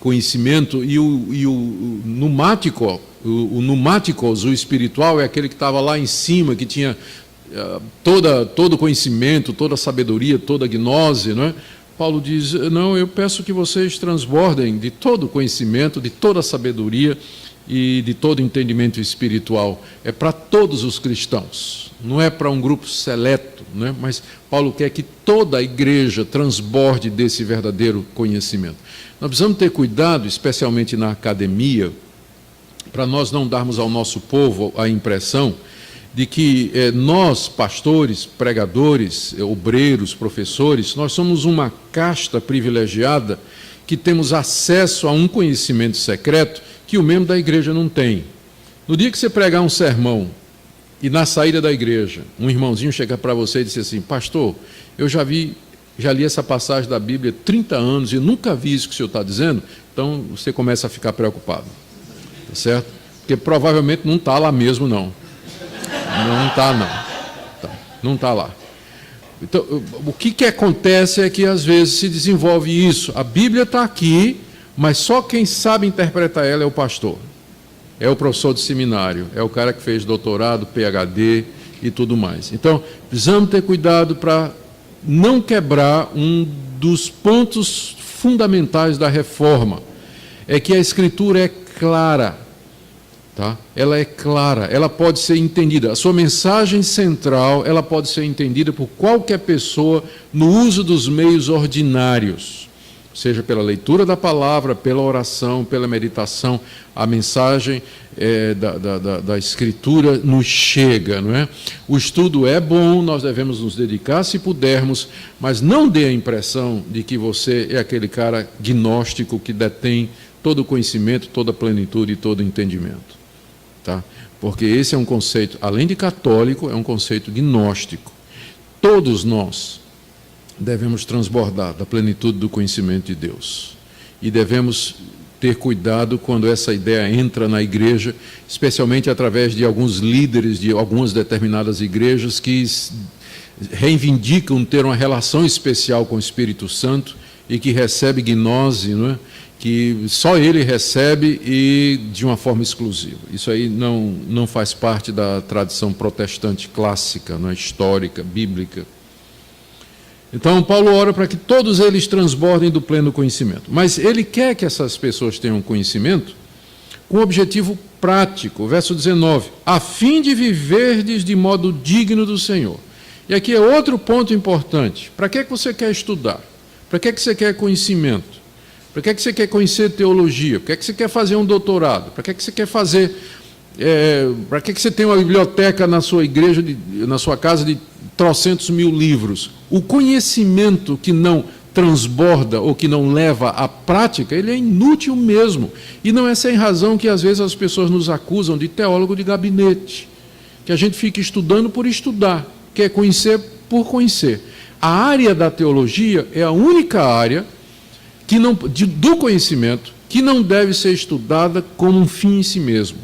conhecimento, e o numático, o numáticos, o espiritual, é aquele que estava lá em cima, que tinha todo conhecimento, toda sabedoria, toda gnose, não é? Paulo diz: não, eu peço que vocês transbordem de todo conhecimento, de toda sabedoria e de todo entendimento espiritual. É para todos os cristãos, não é para um grupo seleto, né? Mas Paulo quer que toda a igreja transborde desse verdadeiro conhecimento. Nós precisamos ter cuidado, especialmente na academia, para nós não darmos ao nosso povo a impressão de que nós, pastores, pregadores, obreiros, professores, nós somos uma casta privilegiada que temos acesso a um conhecimento secreto que o membro da igreja não tem. No dia que você pregar um sermão e na saída da igreja, um irmãozinho chega para você e diz assim: pastor, eu já li essa passagem da Bíblia há 30 anos e nunca vi isso que o senhor está dizendo, então você começa a ficar preocupado, tá certo? Porque provavelmente não está lá mesmo, não. Não está, não. Não está lá. Então, o que acontece é que às vezes se desenvolve isso. A Bíblia está aqui, mas só quem sabe interpretar ela é o pastor. É o professor de seminário, é o cara que fez doutorado, PhD e tudo mais. Então, precisamos ter cuidado para não quebrar um dos pontos fundamentais da reforma. É que a Escritura é clara. Tá? Ela é clara, ela pode ser entendida. A sua mensagem central, ela pode ser entendida por qualquer pessoa no uso dos meios ordinários, seja pela leitura da palavra, pela oração, pela meditação. A mensagem da Escritura nos chega, não é? O estudo é bom, nós devemos nos dedicar se pudermos, mas não dê a impressão de que você é aquele cara gnóstico que detém todo o conhecimento, toda a plenitude e todo o entendimento. Tá? Porque esse é um conceito, além de católico, é um conceito gnóstico. Todos nós devemos transbordar da plenitude do conhecimento de Deus. E devemos ter cuidado quando essa ideia entra na igreja, especialmente através de alguns líderes de algumas determinadas igrejas que reivindicam ter uma relação especial com o Espírito Santo e que recebe gnose, não é? Que só ele recebe e de uma forma exclusiva. Isso aí não faz parte da tradição protestante clássica, não é? Histórica, bíblica. Então, Paulo ora para que todos eles transbordem do pleno conhecimento. Mas ele quer que essas pessoas tenham conhecimento com objetivo prático. Verso 19: a fim de viverdes de modo digno do Senhor. E aqui é outro ponto importante. Para que você quer estudar? Para que você quer conhecimento? Para que você quer conhecer teologia? Para que você quer fazer um doutorado? Para que você quer fazer... para que você tem uma biblioteca na sua igreja, na sua casa, de trocentos mil livros? O conhecimento que não transborda ou que não leva à prática, ele é inútil mesmo. E não é sem razão que às vezes as pessoas nos acusam de teólogo de gabinete, que a gente fica estudando por estudar, quer conhecer por conhecer. A área da teologia é a única área do conhecimento que não deve ser estudada como um fim em si mesmo.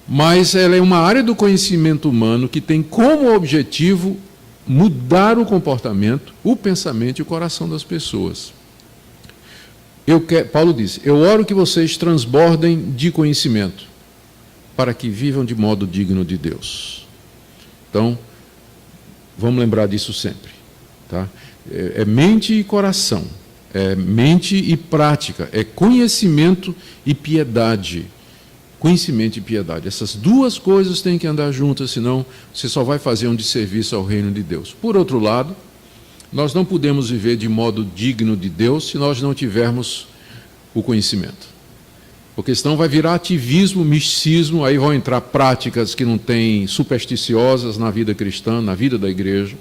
Mas ela é uma área do conhecimento humano que tem como objetivo mudar o comportamento, o pensamento e o coração das pessoas. Paulo diz: eu oro que vocês transbordem de conhecimento, para que vivam de modo digno de Deus. Então, vamos lembrar disso sempre. Tá? É mente e coração. É mente e prática, é conhecimento e piedade. Conhecimento e piedade. Essas duas coisas têm que andar juntas, senão você só vai fazer um desserviço ao reino de Deus. Por outro lado, nós não podemos viver de modo digno de Deus se nós não tivermos o conhecimento. Porque senão vai virar ativismo, misticismo, aí vão entrar práticas que não têm supersticiosas na vida cristã, na vida da igreja.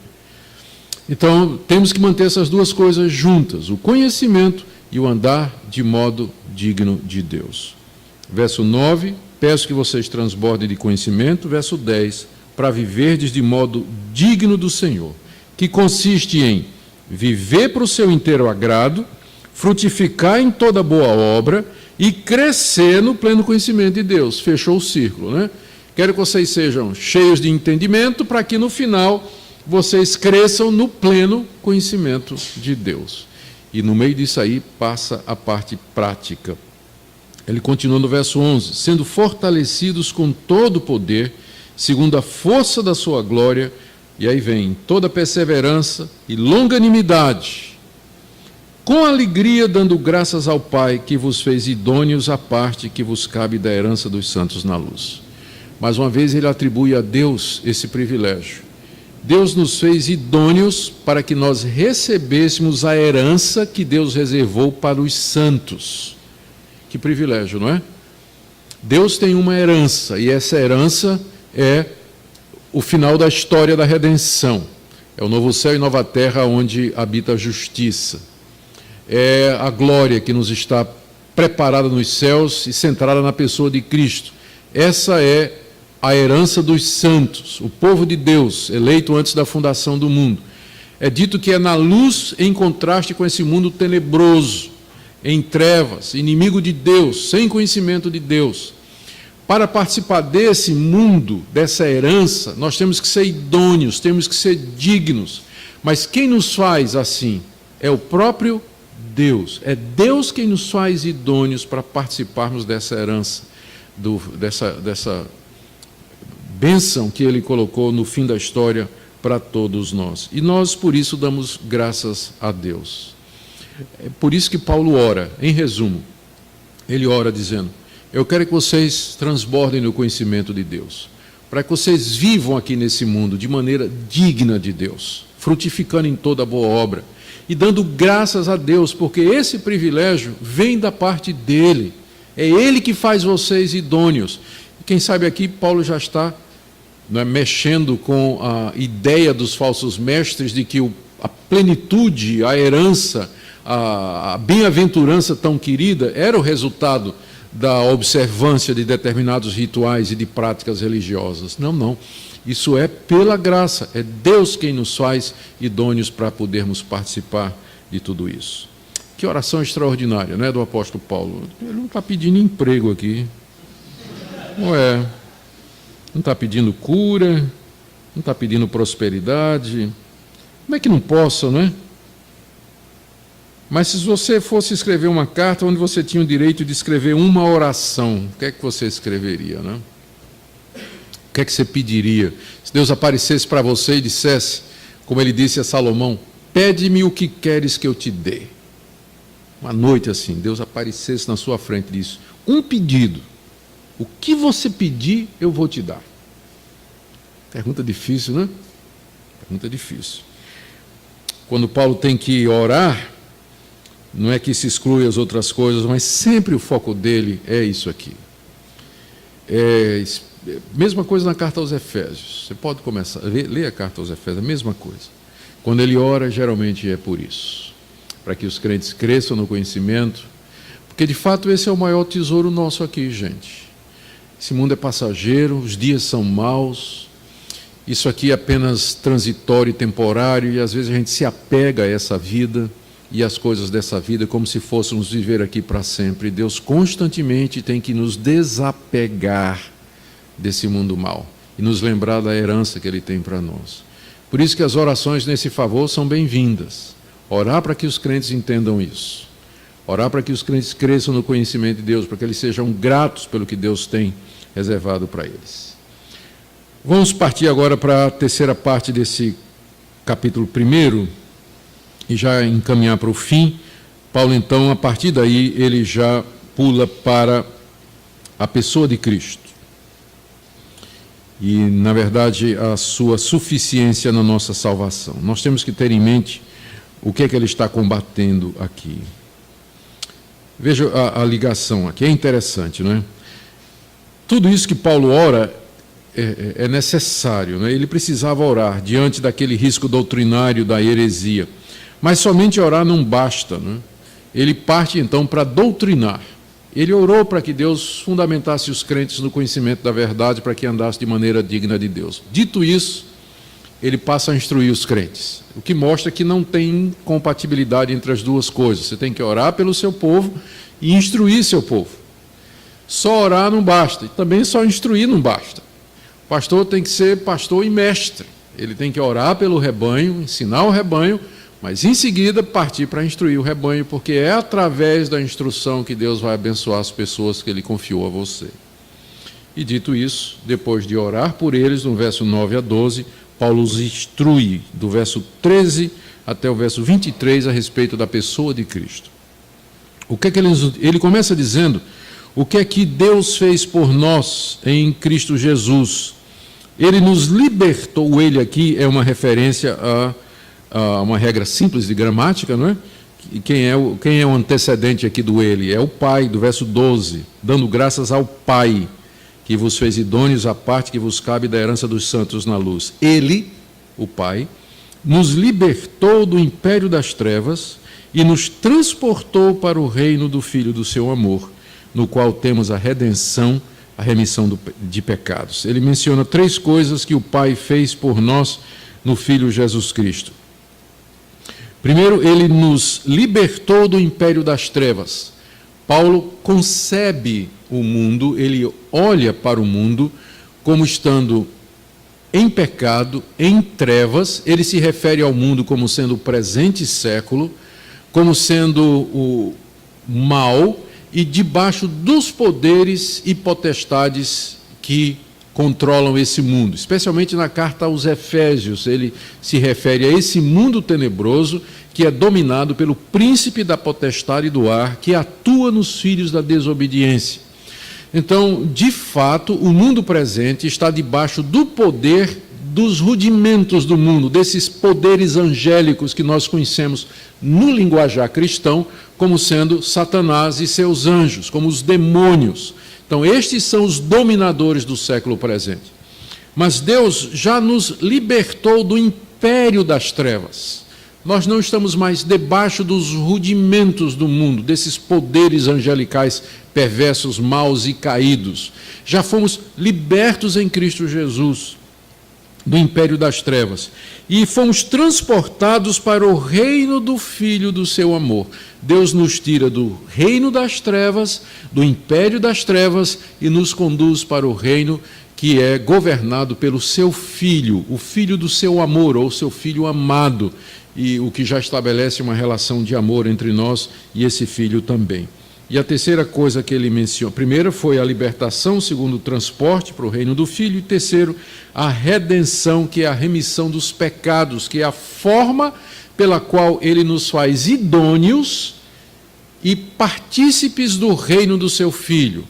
Então, temos que manter essas duas coisas juntas, o conhecimento e o andar de modo digno de Deus. Verso 9, peço que vocês transbordem de conhecimento. Verso 10, para viverdes de modo digno do Senhor, que consiste em viver para o seu inteiro agrado, frutificar em toda boa obra e crescer no pleno conhecimento de Deus. Fechou o círculo, né? Quero que vocês sejam cheios de entendimento para que no final vocês cresçam no pleno conhecimento de Deus. E no meio disso aí passa a parte prática. Ele continua no verso 11, sendo fortalecidos com todo o poder, segundo a força da sua glória, e aí vem toda perseverança e longanimidade, com alegria dando graças ao Pai, que vos fez idôneos à parte que vos cabe da herança dos santos na luz. Mais uma vez ele atribui a Deus esse privilégio. Deus nos fez idôneos para que nós recebêssemos a herança que Deus reservou para os santos. Que privilégio, não é? Deus tem uma herança, e essa herança é o final da história da redenção. É o novo céu e nova terra onde habita a justiça. É a glória que nos está preparada nos céus e centrada na pessoa de Cristo. Essa é a herança dos santos, o povo de Deus, eleito antes da fundação do mundo. É dito que é na luz em contraste com esse mundo tenebroso, em trevas, inimigo de Deus, sem conhecimento de Deus. Para participar desse mundo, dessa herança, nós temos que ser idôneos, temos que ser dignos. Mas quem nos faz assim? É o próprio Deus. É Deus quem nos faz idôneos para participarmos dessa herança, dessa bênção que Ele colocou no fim da história para todos nós. E nós, por isso, damos graças a Deus. É por isso que Paulo ora, em resumo, ele ora dizendo, eu quero que vocês transbordem no conhecimento de Deus, para que vocês vivam aqui nesse mundo de maneira digna de Deus, frutificando em toda boa obra, e dando graças a Deus, porque esse privilégio vem da parte dEle, é Ele que faz vocês idôneos. Quem sabe aqui Paulo já está mexendo com a ideia dos falsos mestres de que a plenitude, a herança, a bem-aventurança tão querida era o resultado da observância de determinados rituais e de práticas religiosas. Não, não. Isso é pela graça, é Deus quem nos faz idôneos para podermos participar de tudo isso. Que oração extraordinária, né, do apóstolo Paulo. Ele não está pedindo emprego aqui. Não é. Não está pedindo cura, não está pedindo prosperidade. Como é que não possa, não é? Mas se você fosse escrever uma carta onde você tinha o direito de escrever uma oração, o que é que você escreveria, né? O que é que você pediria? Se Deus aparecesse para você e dissesse, como ele disse a Salomão, pede-me o que queres que eu te dê. Uma noite assim, Deus aparecesse na sua frente e disse, um pedido. O que você pedir, eu vou te dar. Pergunta difícil, né? Pergunta difícil. Quando Paulo tem que orar, não é que se exclui as outras coisas, mas sempre o foco dele é isso aqui. Mesma coisa na carta aos Efésios. Você pode começar, ler a carta aos Efésios, a mesma coisa. Quando ele ora, geralmente é por isso. Para que os crentes cresçam no conhecimento. Porque, de fato, esse é o maior tesouro nosso aqui, gente. Esse mundo é passageiro, os dias são maus, isso aqui é apenas transitório e temporário, e às vezes a gente se apega a essa vida e às coisas dessa vida como se fôssemos viver aqui para sempre. Deus constantemente tem que nos desapegar desse mundo mau e nos lembrar da herança que Ele tem para nós. Por isso que as orações nesse favor são bem-vindas. Orar para que os crentes entendam isso. Orar para que os crentes cresçam no conhecimento de Deus, para que eles sejam gratos pelo que Deus tem reservado para eles. Vamos partir agora para a terceira parte desse capítulo 1 e já encaminhar para o fim. Paulo, então, a partir daí, ele já pula para a pessoa de Cristo. E, na verdade, a sua suficiência na nossa salvação. Nós temos que ter em mente o que é que ele está combatendo aqui. Veja a ligação aqui, é interessante, não é? Tudo isso que Paulo ora é necessário, não é? Ele precisava orar diante daquele risco doutrinário da heresia. Mas somente orar não basta, não é? Ele parte então para doutrinar. Ele orou para que Deus fundamentasse os crentes no conhecimento da verdade, para que andasse de maneira digna de Deus. Dito isso, ele passa a instruir os crentes, o que mostra que não tem compatibilidade entre as duas coisas. Você tem que orar pelo seu povo e instruir seu povo. Só orar não basta, e também só instruir não basta. O pastor tem que ser pastor e mestre. Ele tem que orar pelo rebanho, ensinar o rebanho, mas em seguida partir para instruir o rebanho, porque é através da instrução que Deus vai abençoar as pessoas que Ele confiou a você. E dito isso, depois de orar por eles, no verso 9 a 12, Paulo os instrui, do verso 13 até o verso 23, a respeito da pessoa de Cristo. O que é que ele começa dizendo o que é que Deus fez por nós em Cristo Jesus. Ele nos libertou. O ele aqui é uma referência a uma regra simples de gramática, não é? Quem é o antecedente aqui do ele? É o Pai, do verso 12, dando graças ao Pai, que vos fez idôneos à parte que vos cabe da herança dos santos na luz. Ele, o Pai, nos libertou do império das trevas e nos transportou para o reino do Filho do seu amor, no qual temos a redenção, a remissão de pecados. Ele menciona 3 coisas que o Pai fez por nós no Filho Jesus Cristo. Primeiro, ele nos libertou do império das trevas. Paulo concebe o mundo, ele olha para o mundo como estando em pecado, em trevas. Ele se refere ao mundo como sendo o presente século, como sendo o mal e debaixo dos poderes e potestades que controlam esse mundo. Especialmente na carta aos Efésios, ele se refere a esse mundo tenebroso que é dominado pelo príncipe da potestade do ar, que atua nos filhos da desobediência. Então, de fato, o mundo presente está debaixo do poder dos rudimentos do mundo, desses poderes angélicos que nós conhecemos no linguajar cristão como sendo Satanás e seus anjos, como os demônios. Então, estes são os dominadores do século presente. Mas Deus já nos libertou do império das trevas. Nós não estamos mais debaixo dos rudimentos do mundo, desses poderes angelicais perversos, maus e caídos. Já fomos libertos em Cristo Jesus do império das trevas e fomos transportados para o reino do Filho do seu amor. Deus nos tira do reino das trevas, do império das trevas, e nos conduz para o reino que é governado pelo seu Filho, o Filho do seu amor, ou seu Filho amado, e o que já estabelece uma relação de amor entre nós e esse Filho também. E a terceira coisa que ele menciona, primeiro foi a libertação, segundo o transporte para o reino do Filho, e terceiro, a redenção, que é a remissão dos pecados, que é a forma pela qual ele nos faz idôneos e partícipes do reino do seu Filho.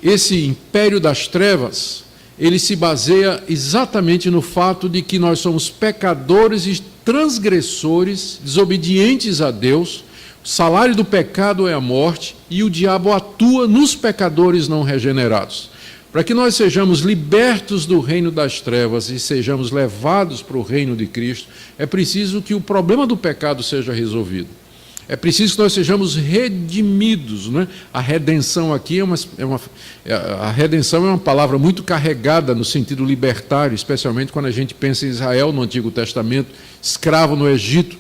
Esse império das trevas, ele se baseia exatamente no fato de que nós somos pecadores e transgressores, desobedientes a Deus. O salário do pecado é a morte e o diabo atua nos pecadores não regenerados. Para que nós sejamos libertos do reino das trevas e sejamos levados para o reino de Cristo, é preciso que o problema do pecado seja resolvido. É preciso que nós sejamos redimidos, não é? A redenção aqui a redenção é uma palavra muito carregada no sentido libertário, especialmente quando a gente pensa em Israel no Antigo Testamento, escravo no Egito.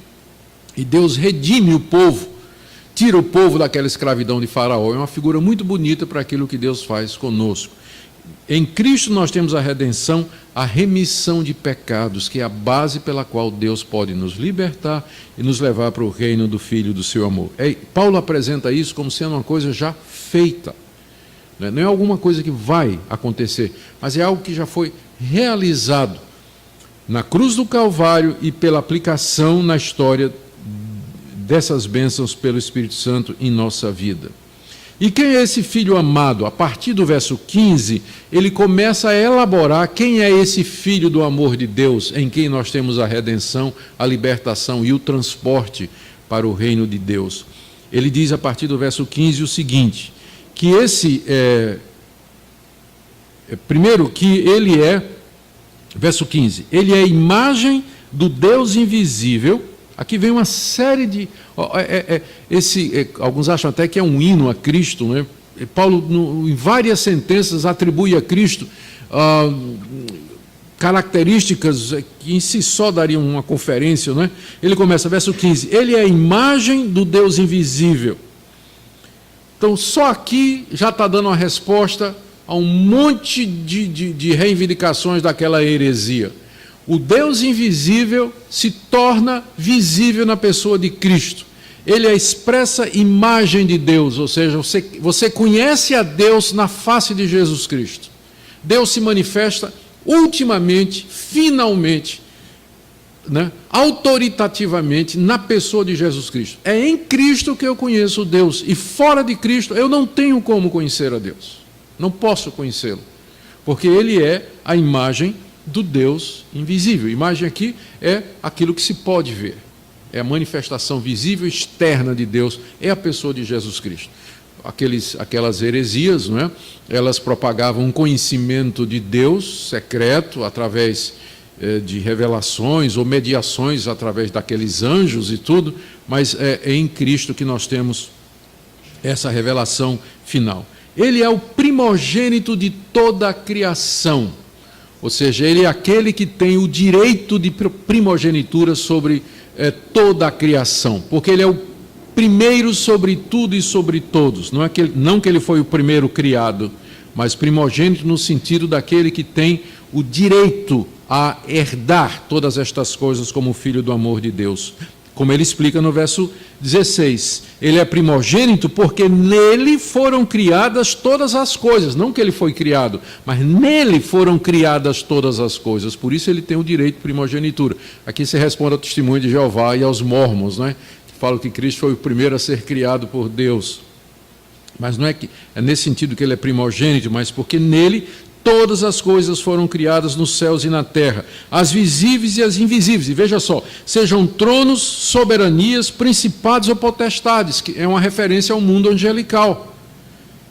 E Deus redime o povo, tira o povo daquela escravidão de Faraó. É uma figura muito bonita para aquilo que Deus faz conosco. Em Cristo nós temos a redenção, a remissão de pecados, que é a base pela qual Deus pode nos libertar e nos levar para o reino do Filho do seu amor. Paulo apresenta isso como sendo uma coisa já feita. Não é alguma coisa que vai acontecer, mas é algo que já foi realizado na cruz do Calvário e pela aplicação na história dessas bênçãos pelo Espírito Santo em nossa vida. E quem é esse Filho amado? A partir do verso 15, ele começa a elaborar quem é esse Filho do amor de Deus, em quem nós temos a redenção, a libertação e o transporte para o reino de Deus. ele diz a partir do verso 15 o seguinte, que primeiro que ele é, verso 15, ele é a imagem do Deus invisível. Aqui vem uma série de... alguns acham até que é um hino a Cristo, né? Paulo, em várias sentenças, atribui a Cristo características que em si só dariam uma conferência, né? Ele começa, verso 15, ele é a imagem do Deus invisível. Então, só aqui já está dando uma resposta a um monte de reivindicações daquela heresia. O Deus invisível se torna visível na pessoa de Cristo. Ele é a expressa imagem de Deus, ou seja, você conhece a Deus na face de Jesus Cristo. Deus se manifesta ultimamente, finalmente, né, autoritativamente na pessoa de Jesus Cristo. É em Cristo que eu conheço Deus, e fora de Cristo eu não tenho como conhecer a Deus. Não posso conhecê-lo, porque Ele é a imagem do Deus invisível. Imagem aqui é aquilo que se pode ver. É a manifestação visível externa de Deus, é a pessoa de Jesus Cristo. Aquelas heresias, não é? Elas propagavam um conhecimento de Deus secreto através de revelações ou mediações através daqueles anjos e tudo, mas é em Cristo que nós temos essa revelação final. Ele é o primogênito de toda a criação, ou seja, ele é aquele que tem o direito de primogenitura sobre toda a criação, porque ele é o primeiro sobre tudo e sobre todos. Não que ele foi o primeiro criado, mas primogênito no sentido daquele que tem o direito a herdar todas estas coisas como filho do amor de Deus. Como ele explica no verso 16, ele é primogênito porque nele foram criadas todas as coisas, não que ele foi criado, mas nele foram criadas todas as coisas, por isso ele tem o direito de primogenitura. Aqui se responde ao testemunho de Jeová e aos mormons, né, que falam que Cristo foi o primeiro a ser criado por Deus. Mas não é nesse sentido que ele é primogênito, mas porque nele todas as coisas foram criadas nos céus e na terra, as visíveis e as invisíveis. E veja só, sejam tronos, soberanias, principados ou potestades, que é uma referência ao mundo angelical.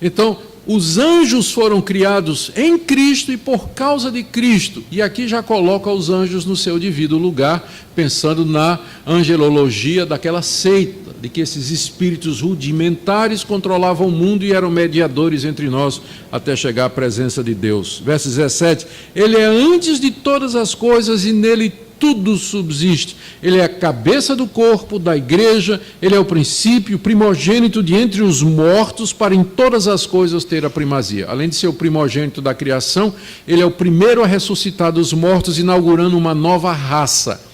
Então, os anjos foram criados em Cristo e por causa de Cristo. E aqui já coloca os anjos no seu devido lugar, pensando na angelologia daquela seita, de que esses espíritos rudimentares controlavam o mundo e eram mediadores entre nós até chegar à presença de Deus. Verso 17, ele é antes de todas as coisas e nele tudo subsiste. Ele é a cabeça do corpo, da igreja, ele é o princípio, o primogênito de entre os mortos, para em todas as coisas ter a primazia. Além de ser o primogênito da criação, ele é o primeiro a ressuscitar dos mortos, inaugurando uma nova raça.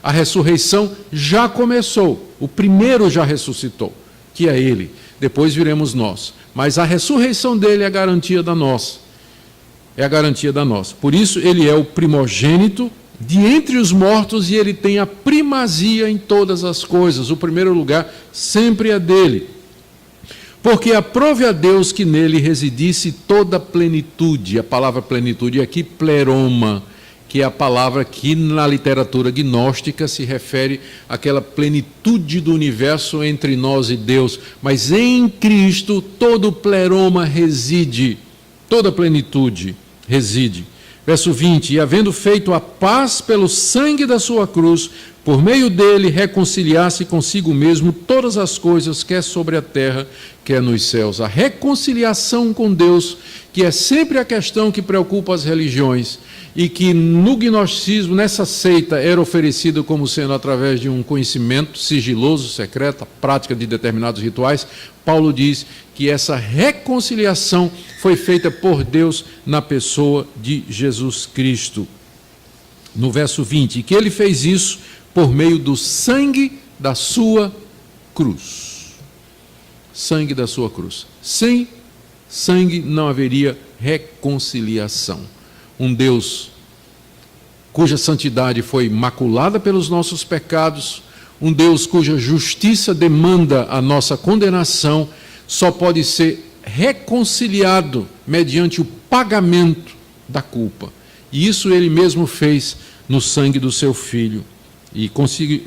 A ressurreição já começou, o primeiro já ressuscitou, que é ele, depois viremos nós. Mas a ressurreição dele é a garantia da nossa. É a garantia da nossa. Por isso ele é o primogênito de entre os mortos e ele tem a primazia em todas as coisas. O primeiro lugar sempre é dele. Porque aprove a Deus que nele residisse toda a plenitude. A palavra plenitude aqui, pleroma, que é a palavra que na literatura gnóstica se refere àquela plenitude do universo entre nós e Deus. Mas em Cristo todo o pleroma reside, toda a plenitude reside. Verso 20, e havendo feito a paz pelo sangue da sua cruz, por meio dele reconciliasse consigo mesmo todas as coisas, quer sobre a terra, quer nos céus. A reconciliação com Deus, que é sempre a questão que preocupa as religiões, e que no gnosticismo, nessa seita, era oferecido como sendo através de um conhecimento sigiloso, secreto, a prática de determinados rituais. Paulo diz que essa reconciliação foi feita por Deus na pessoa de Jesus Cristo. No verso 20, que ele fez isso por meio do sangue da sua cruz. Sangue da sua cruz. Sem sangue não haveria reconciliação. Um Deus cuja santidade foi maculada pelos nossos pecados, um Deus cuja justiça demanda a nossa condenação, só pode ser reconciliado mediante o pagamento da culpa. E isso ele mesmo fez no sangue do seu Filho. E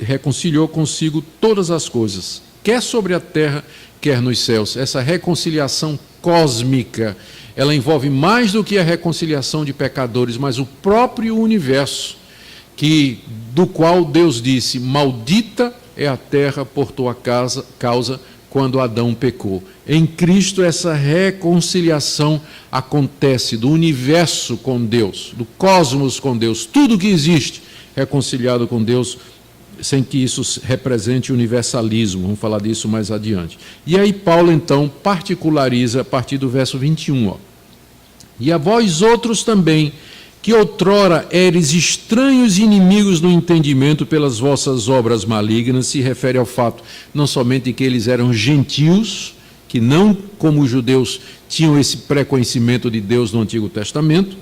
reconciliou consigo todas as coisas, quer sobre a terra, quer nos céus. Essa reconciliação cósmica, ela envolve mais do que a reconciliação de pecadores, mas o próprio universo, do qual Deus disse: maldita é a terra por tua causa, quando Adão pecou. Em Cristo, essa reconciliação acontece do universo com Deus, do cosmos com Deus, tudo que existe reconciliado com Deus, sem que isso represente universalismo. Vamos falar disso mais adiante. E aí Paulo, então, particulariza a partir do verso 21. Ó. E a vós outros também, que outrora eres estranhos e inimigos no entendimento pelas vossas obras malignas, se refere ao fato não somente de que eles eram gentios, que não como os judeus tinham esse pré-conhecimento de Deus no Antigo Testamento,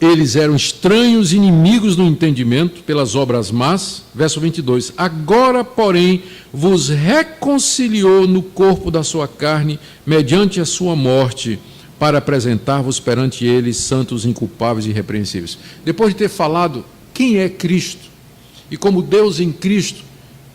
eles eram estranhos e inimigos no entendimento pelas obras más. Verso 22, agora, porém, vos reconciliou no corpo da sua carne, mediante a sua morte, para apresentar-vos perante ele santos, inculpáveis e irrepreensíveis. Depois de ter falado quem é Cristo, e como Deus em Cristo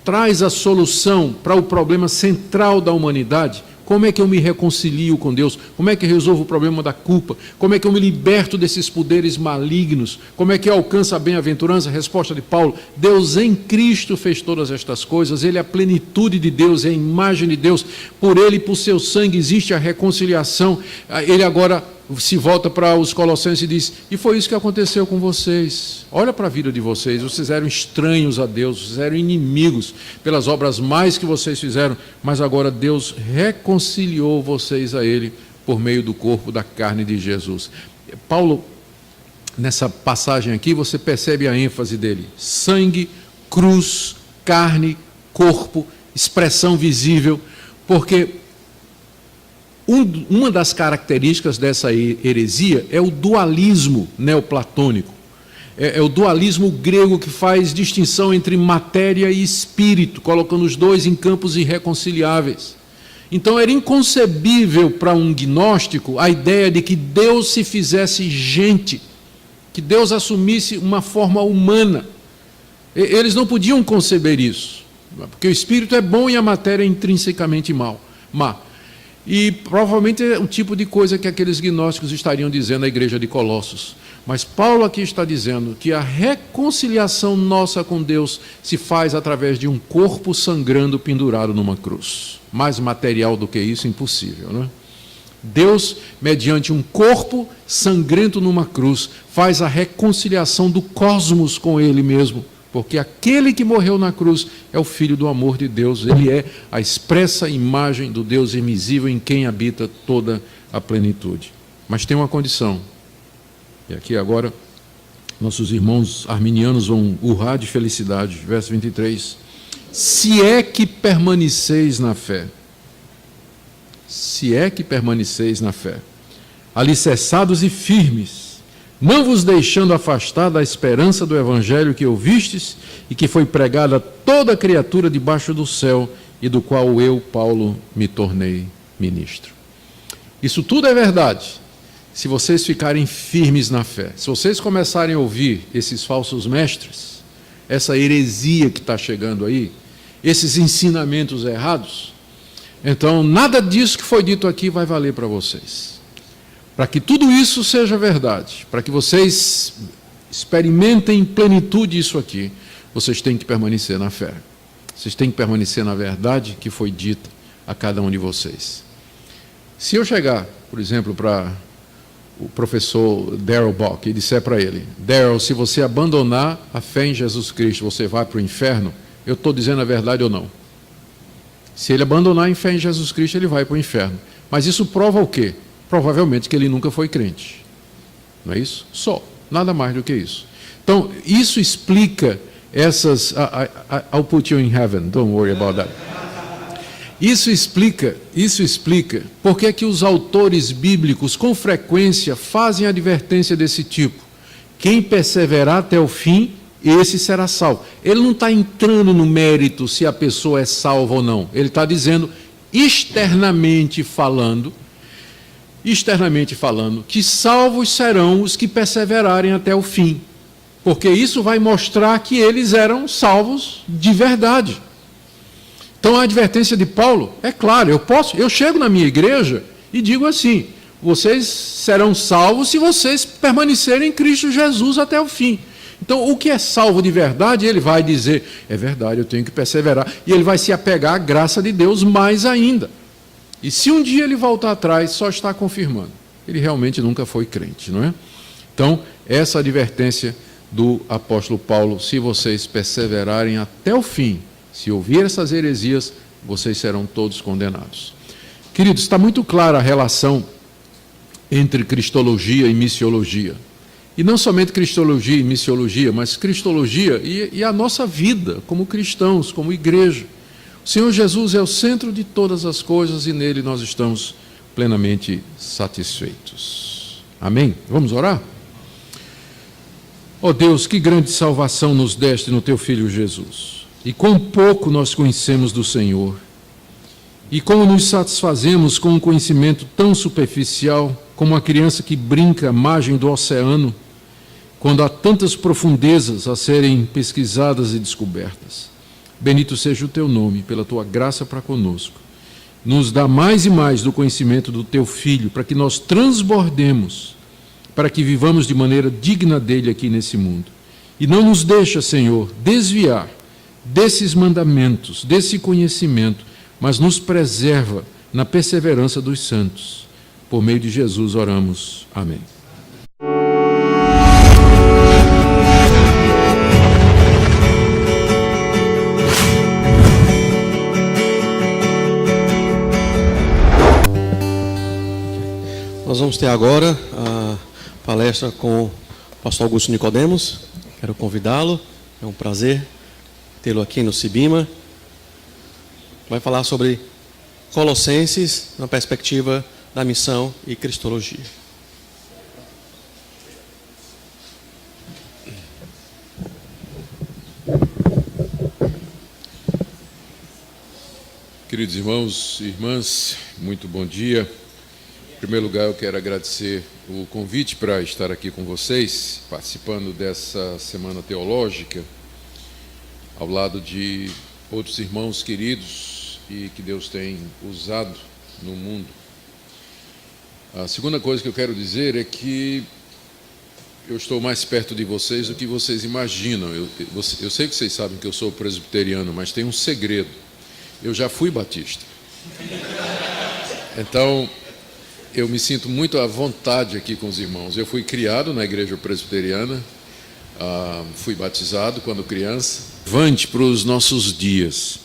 traz a solução para o problema central da humanidade, como é que eu me reconcilio com Deus? Como é que eu resolvo o problema da culpa? Como é que eu me liberto desses poderes malignos? Como é que eu alcanço a bem-aventurança? A resposta de Paulo: Deus em Cristo fez todas estas coisas, Ele é a plenitude de Deus, é a imagem de Deus, por Ele e por seu sangue existe a reconciliação. Ele agora se volta para os Colossenses e diz: e foi isso que aconteceu com vocês. Olha para a vida de vocês, vocês eram estranhos a Deus, vocês eram inimigos pelas obras mais que vocês fizeram, mas agora Deus reconciliou vocês a Ele por meio do corpo da carne de Jesus. Paulo, nessa passagem aqui, você percebe a ênfase dele: sangue, cruz, carne, corpo, expressão visível, porque uma das características dessa heresia é o dualismo neoplatônico. É o dualismo grego que faz distinção entre matéria e espírito, colocando os dois em campos irreconciliáveis. Então era inconcebível para um gnóstico a ideia de que Deus se fizesse gente, que Deus assumisse uma forma humana. Eles não podiam conceber isso, porque o espírito é bom e a matéria é intrinsecamente má. E provavelmente é um tipo de coisa que aqueles gnósticos estariam dizendo à igreja de Colossos. Mas Paulo aqui está dizendo que a reconciliação nossa com Deus se faz através de um corpo sangrando pendurado numa cruz. Mais material do que isso, impossível, não é? Deus, mediante um corpo sangrento numa cruz, faz a reconciliação do cosmos com Ele mesmo. Porque aquele que morreu na cruz é o Filho do amor de Deus. Ele é a expressa imagem do Deus invisível em quem habita toda a plenitude. Mas tem uma condição. E aqui agora, nossos irmãos arminianos vão urrar de felicidade. Verso 23. Se é que permaneceis na fé. Se é que permaneceis na fé. Alicerçados e firmes, não vos deixando afastar da esperança do evangelho que ouvistes e que foi pregada a toda criatura debaixo do céu e do qual eu, Paulo, me tornei ministro. Isso tudo é verdade, se vocês ficarem firmes na fé. Se vocês começarem a ouvir esses falsos mestres, essa heresia que está chegando aí, esses ensinamentos errados, então nada disso que foi dito aqui vai valer para vocês. Para que tudo isso seja verdade, para que vocês experimentem em plenitude isso aqui, vocês têm que permanecer na fé. Vocês têm que permanecer na verdade que foi dita a cada um de vocês. Se eu chegar, por exemplo, para o professor Darrell Bock e disser para ele: Darrell, se você abandonar a fé em Jesus Cristo, você vai para o inferno, eu estou dizendo a verdade ou não? Se ele abandonar a fé em Jesus Cristo, ele vai para o inferno. Mas isso prova o quê? Provavelmente que ele nunca foi crente. Não é isso? Só. Nada mais do que isso. Então, isso explica essas... I'll put you in heaven, don't worry about that. Isso explica porque é que os autores bíblicos, com frequência, fazem advertência desse tipo. Quem perseverar até o fim, esse será salvo. Ele não está entrando no mérito se a pessoa é salva ou não. Ele está dizendo, externamente falando, que salvos serão os que perseverarem até o fim, porque isso vai mostrar que eles eram salvos de verdade. Então a advertência de Paulo é clara, eu chego na minha igreja e digo assim: vocês serão salvos se vocês permanecerem em Cristo Jesus até o fim. Então, o que é salvo de verdade, ele vai dizer: é verdade, eu tenho que perseverar. E ele vai se apegar à graça de Deus mais ainda. E se um dia ele voltar atrás, só está confirmando. Ele realmente nunca foi crente, não é? Então, essa advertência do apóstolo Paulo: se vocês perseverarem até o fim, se ouvir essas heresias, vocês serão todos condenados. Queridos, está muito clara a relação entre cristologia e missiologia. E não somente cristologia e missiologia, mas cristologia e a nossa vida como cristãos, como igreja. O Senhor Jesus é o centro de todas as coisas e nele nós estamos plenamente satisfeitos. Amém? Vamos orar? Ó Deus, que grande salvação nos deste no Teu Filho Jesus. E quão pouco nós conhecemos do Senhor. E como nos satisfazemos com um conhecimento tão superficial como a criança que brinca à margem do oceano, quando há tantas profundezas a serem pesquisadas e descobertas. Bendito seja o Teu nome, pela Tua graça para conosco. Nos dá mais e mais do conhecimento do Teu Filho, para que nós transbordemos, para que vivamos de maneira digna dEle aqui nesse mundo. E não nos deixa, Senhor, desviar desses mandamentos, desse conhecimento, mas nos preserva na perseverança dos santos. Por meio de Jesus oramos. Amém. Nós vamos ter agora a palestra com o pastor Augusto Nicodemos. Quero convidá-lo, é um prazer tê-lo aqui no Cibima. Vai falar sobre Colossenses na perspectiva da missão e cristologia. Queridos irmãos e irmãs, muito bom dia. Em primeiro lugar, eu quero agradecer o convite para estar aqui com vocês, participando dessa semana teológica, ao lado de outros irmãos queridos e que Deus tem usado no mundo. A segunda coisa que eu quero dizer é que eu estou mais perto de vocês do que vocês imaginam. Eu sei que vocês sabem que eu sou presbiteriano, mas tem um segredo. Eu já fui batista. Então, eu me sinto muito à vontade aqui com os irmãos. Eu fui criado na igreja presbiteriana, fui batizado quando criança. Vante para os nossos dias.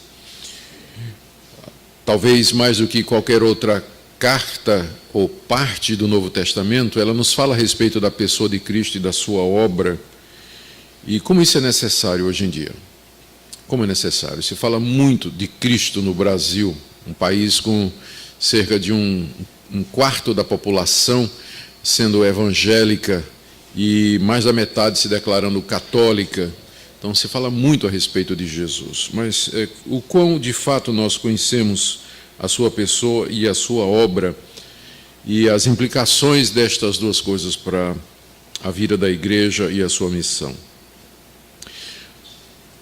Talvez mais do que qualquer outra carta ou parte do Novo Testamento, ela nos fala a respeito da pessoa de Cristo e da sua obra. E como isso é necessário hoje em dia? Como é necessário? Se fala muito de Cristo no Brasil, um país com cerca de um quarto da população sendo evangélica e mais da metade se declarando católica. Então se fala muito a respeito de Jesus, mas o quão de fato nós conhecemos a sua pessoa e a sua obra e as implicações destas duas coisas para a vida da igreja e a sua missão.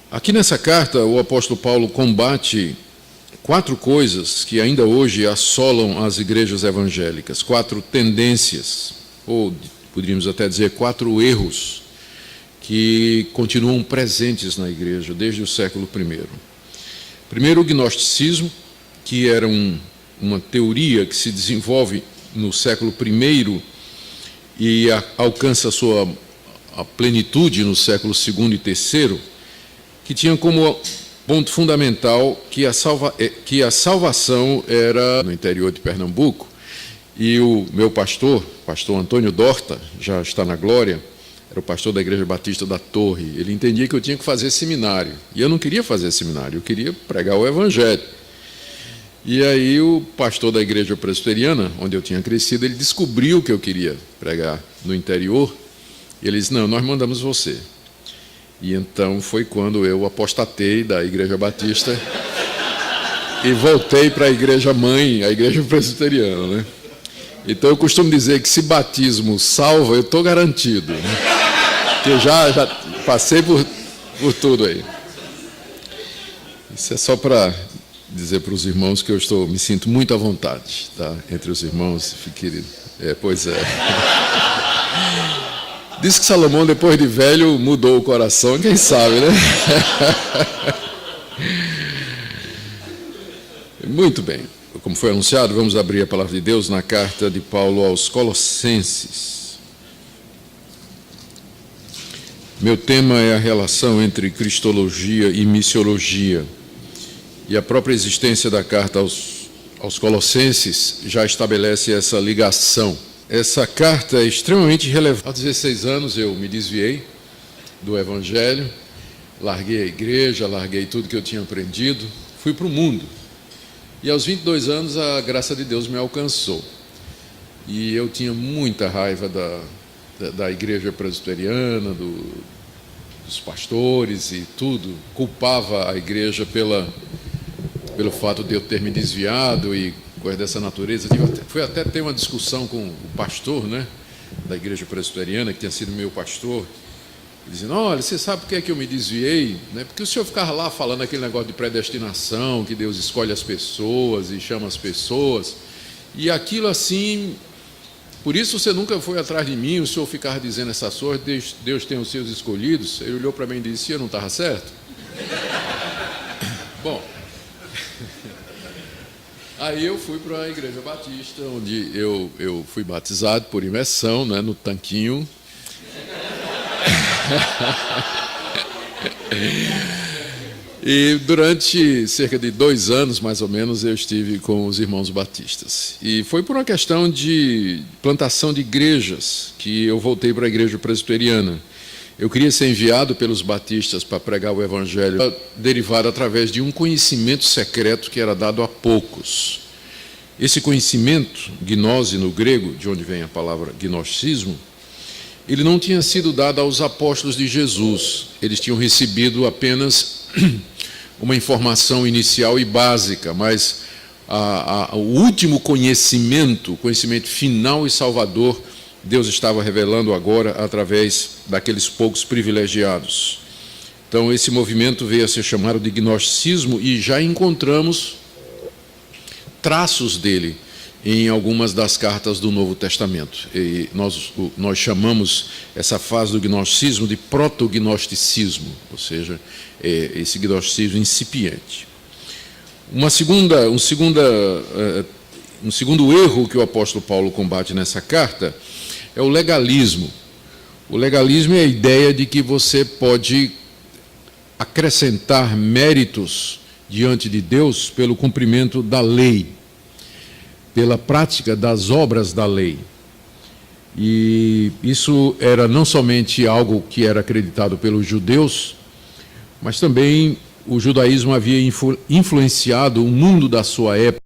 Aqui nessa carta, o apóstolo Paulo combate 4 coisas que ainda hoje assolam as igrejas evangélicas, 4 tendências, ou poderíamos até dizer 4 erros, que continuam presentes na igreja desde o século I. Primeiro, o gnosticismo, que era uma teoria que se desenvolve no século I e alcança a plenitude no século II e III, que tinha como ponto fundamental que a salvação era no interior de Pernambuco. E o meu pastor Antônio Dorta, já está na glória, era o pastor da Igreja Batista da Torre. Ele entendia que eu tinha que fazer seminário. E eu não queria fazer seminário, eu queria pregar o Evangelho. E aí o pastor da Igreja Presbiteriana, onde eu tinha crescido, ele descobriu que eu queria pregar no interior. E ele disse: não, nós mandamos você. E então foi quando eu apostatei da Igreja Batista e voltei para a Igreja Mãe, a Igreja Presbiteriana, né? Então eu costumo dizer que se batismo salva, eu estou garantido, né? Porque eu já passei por tudo aí. Isso é só para dizer para os irmãos que eu me sinto muito à vontade, tá? Entre os irmãos, querido. Pois é. Diz que Salomão, depois de velho, mudou o coração, quem sabe, né? Muito bem. Como foi anunciado, vamos abrir a palavra de Deus na carta de Paulo aos Colossenses. Meu tema é a relação entre cristologia e missiologia. E a própria existência da carta aos Colossenses já estabelece essa ligação. Essa carta é extremamente relevante. Aos 16 anos eu me desviei do Evangelho, larguei a igreja, larguei tudo que eu tinha aprendido, fui para o mundo. E aos 22 anos a graça de Deus me alcançou. E eu tinha muita raiva da igreja presbiteriana, dos pastores e tudo. Culpava a igreja pelo fato de eu ter me desviado e coisa dessa natureza. Fui até ter uma discussão com o pastor, né, da igreja presbiteriana, que tinha sido meu pastor, dizendo: olha, você sabe por que é que eu me desviei? Né? Porque o senhor ficava lá falando aquele negócio de predestinação, que Deus escolhe as pessoas e chama as pessoas, e aquilo assim, por isso você nunca foi atrás de mim, o senhor ficava dizendo essas coisas, Deus tem os seus escolhidos. Ele olhou para mim e disse: eu não estava certo? Bom, aí eu fui para a Igreja Batista, onde eu fui batizado por imersão, né, no tanquinho. E durante cerca de 2 anos, mais ou menos, eu estive com os irmãos batistas. E foi por uma questão de plantação de igrejas que eu voltei para a igreja presbiteriana. Eu queria ser enviado pelos batistas para pregar o evangelho, derivado através de um conhecimento secreto que era dado a poucos. Esse conhecimento, gnose no grego, de onde vem a palavra gnosticismo, ele não tinha sido dado aos apóstolos de Jesus. Eles tinham recebido apenas uma informação inicial e básica, mas o último conhecimento, o conhecimento final e salvador, Deus estava revelando agora através daqueles poucos privilegiados. Então, esse movimento veio a ser chamado de gnosticismo e já encontramos traços dele em algumas das cartas do Novo Testamento. E nós chamamos essa fase do gnosticismo de protognosticismo, ou seja, esse gnosticismo incipiente. Um segundo erro que o apóstolo Paulo combate nessa carta é o legalismo. O legalismo é a ideia de que você pode acrescentar méritos diante de Deus pelo cumprimento da lei, pela prática das obras da lei. E isso era não somente algo que era acreditado pelos judeus, mas também o judaísmo havia influenciado o mundo da sua época.